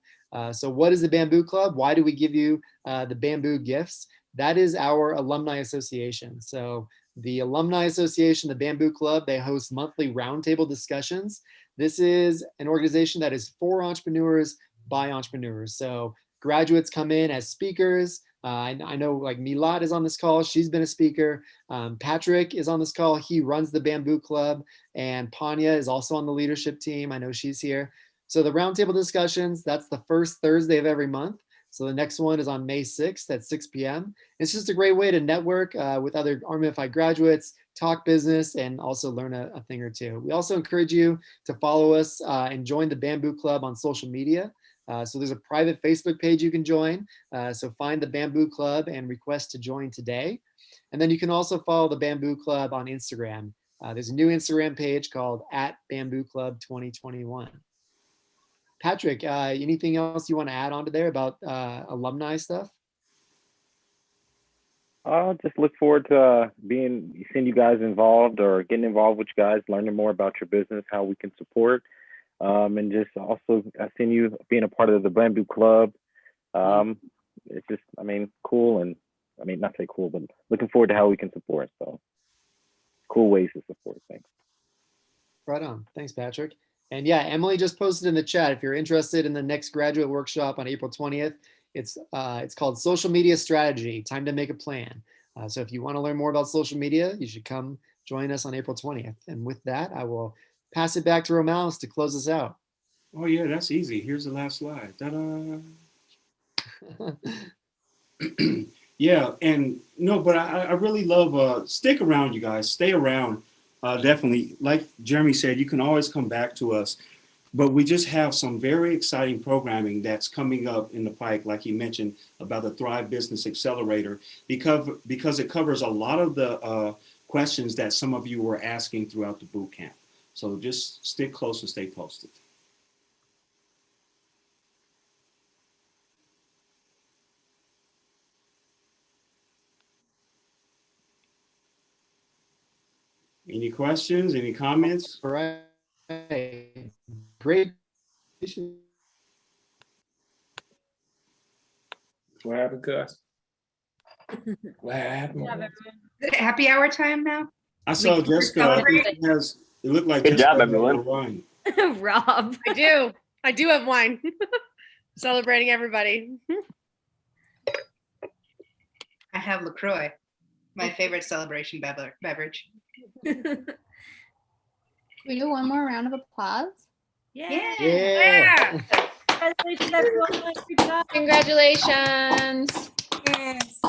Speaker 4: So what is the Bamboo Club? Why do we give you the Bamboo gifts? That is our alumni association. So the Alumni Association, the Bamboo Club, they host monthly roundtable discussions. This is an organization that is for entrepreneurs by entrepreneurs. So graduates come in as speakers. I know like Milad is on this call. She's been a speaker. Patrick is on this call. He runs the Bamboo Club. And Panya is also on the leadership team. I know she's here. So the roundtable discussions, that's the first Thursday of every month. So the next one is on May 6th at 6 p.m. It's just a great way to network with other RMFI graduates, talk business, and also learn a thing or two. We also encourage you to follow us and join the Bamboo Club on social media. So there's a private Facebook page you can join. So find the Bamboo Club and request to join today. And then you can also follow the Bamboo Club on Instagram. There's a new Instagram page called @BambooClub2021. Patrick, anything else you want to add on to there about alumni stuff?
Speaker 9: I'll just look forward to seeing you guys involved or getting involved with you guys, learning more about your business, how we can support, and just also seeing you being a part of the Bamboo Club. It's just, cool, and not say cool, but looking forward to how we can support. So cool ways to support. Thanks.
Speaker 4: Right on. Thanks, Patrick. And yeah, Emily just posted in the chat, if you're interested in the next graduate workshop on April 20th, it's called Social Media Strategy, Time to Make a Plan. So if you want to learn more about social media, you should come join us on April 20th. And with that, I will pass it back to Romales to close us out.
Speaker 1: Oh yeah, that's easy. Here's the last slide. Ta-da. Yeah, and no, but I really love, stick around, you guys, stay around. Definitely, like Jeremy said, you can always come back to us, but we just have some very exciting programming that's coming up in the pike, like he mentioned about the Thrive Business Accelerator, because it covers a lot of the questions that some of you were asking throughout the boot camp. So just stick close and stay posted. Any questions, any comments?
Speaker 4: All right. Great.
Speaker 6: What happened, Gus? What happened?
Speaker 21: Happy hour time now?
Speaker 1: I saw Jessica. It looked like
Speaker 15: Good
Speaker 1: Jessica
Speaker 15: job, everyone.
Speaker 1: wine.
Speaker 21: Rob.
Speaker 18: I do have wine. Celebrating everybody.
Speaker 21: I have LaCroix, my favorite celebration beverage.
Speaker 5: Can we do one more round of applause?
Speaker 21: Yeah.
Speaker 4: Yeah.
Speaker 21: Congratulations, everyone. Good job.
Speaker 15: Congratulations.
Speaker 10: Yes.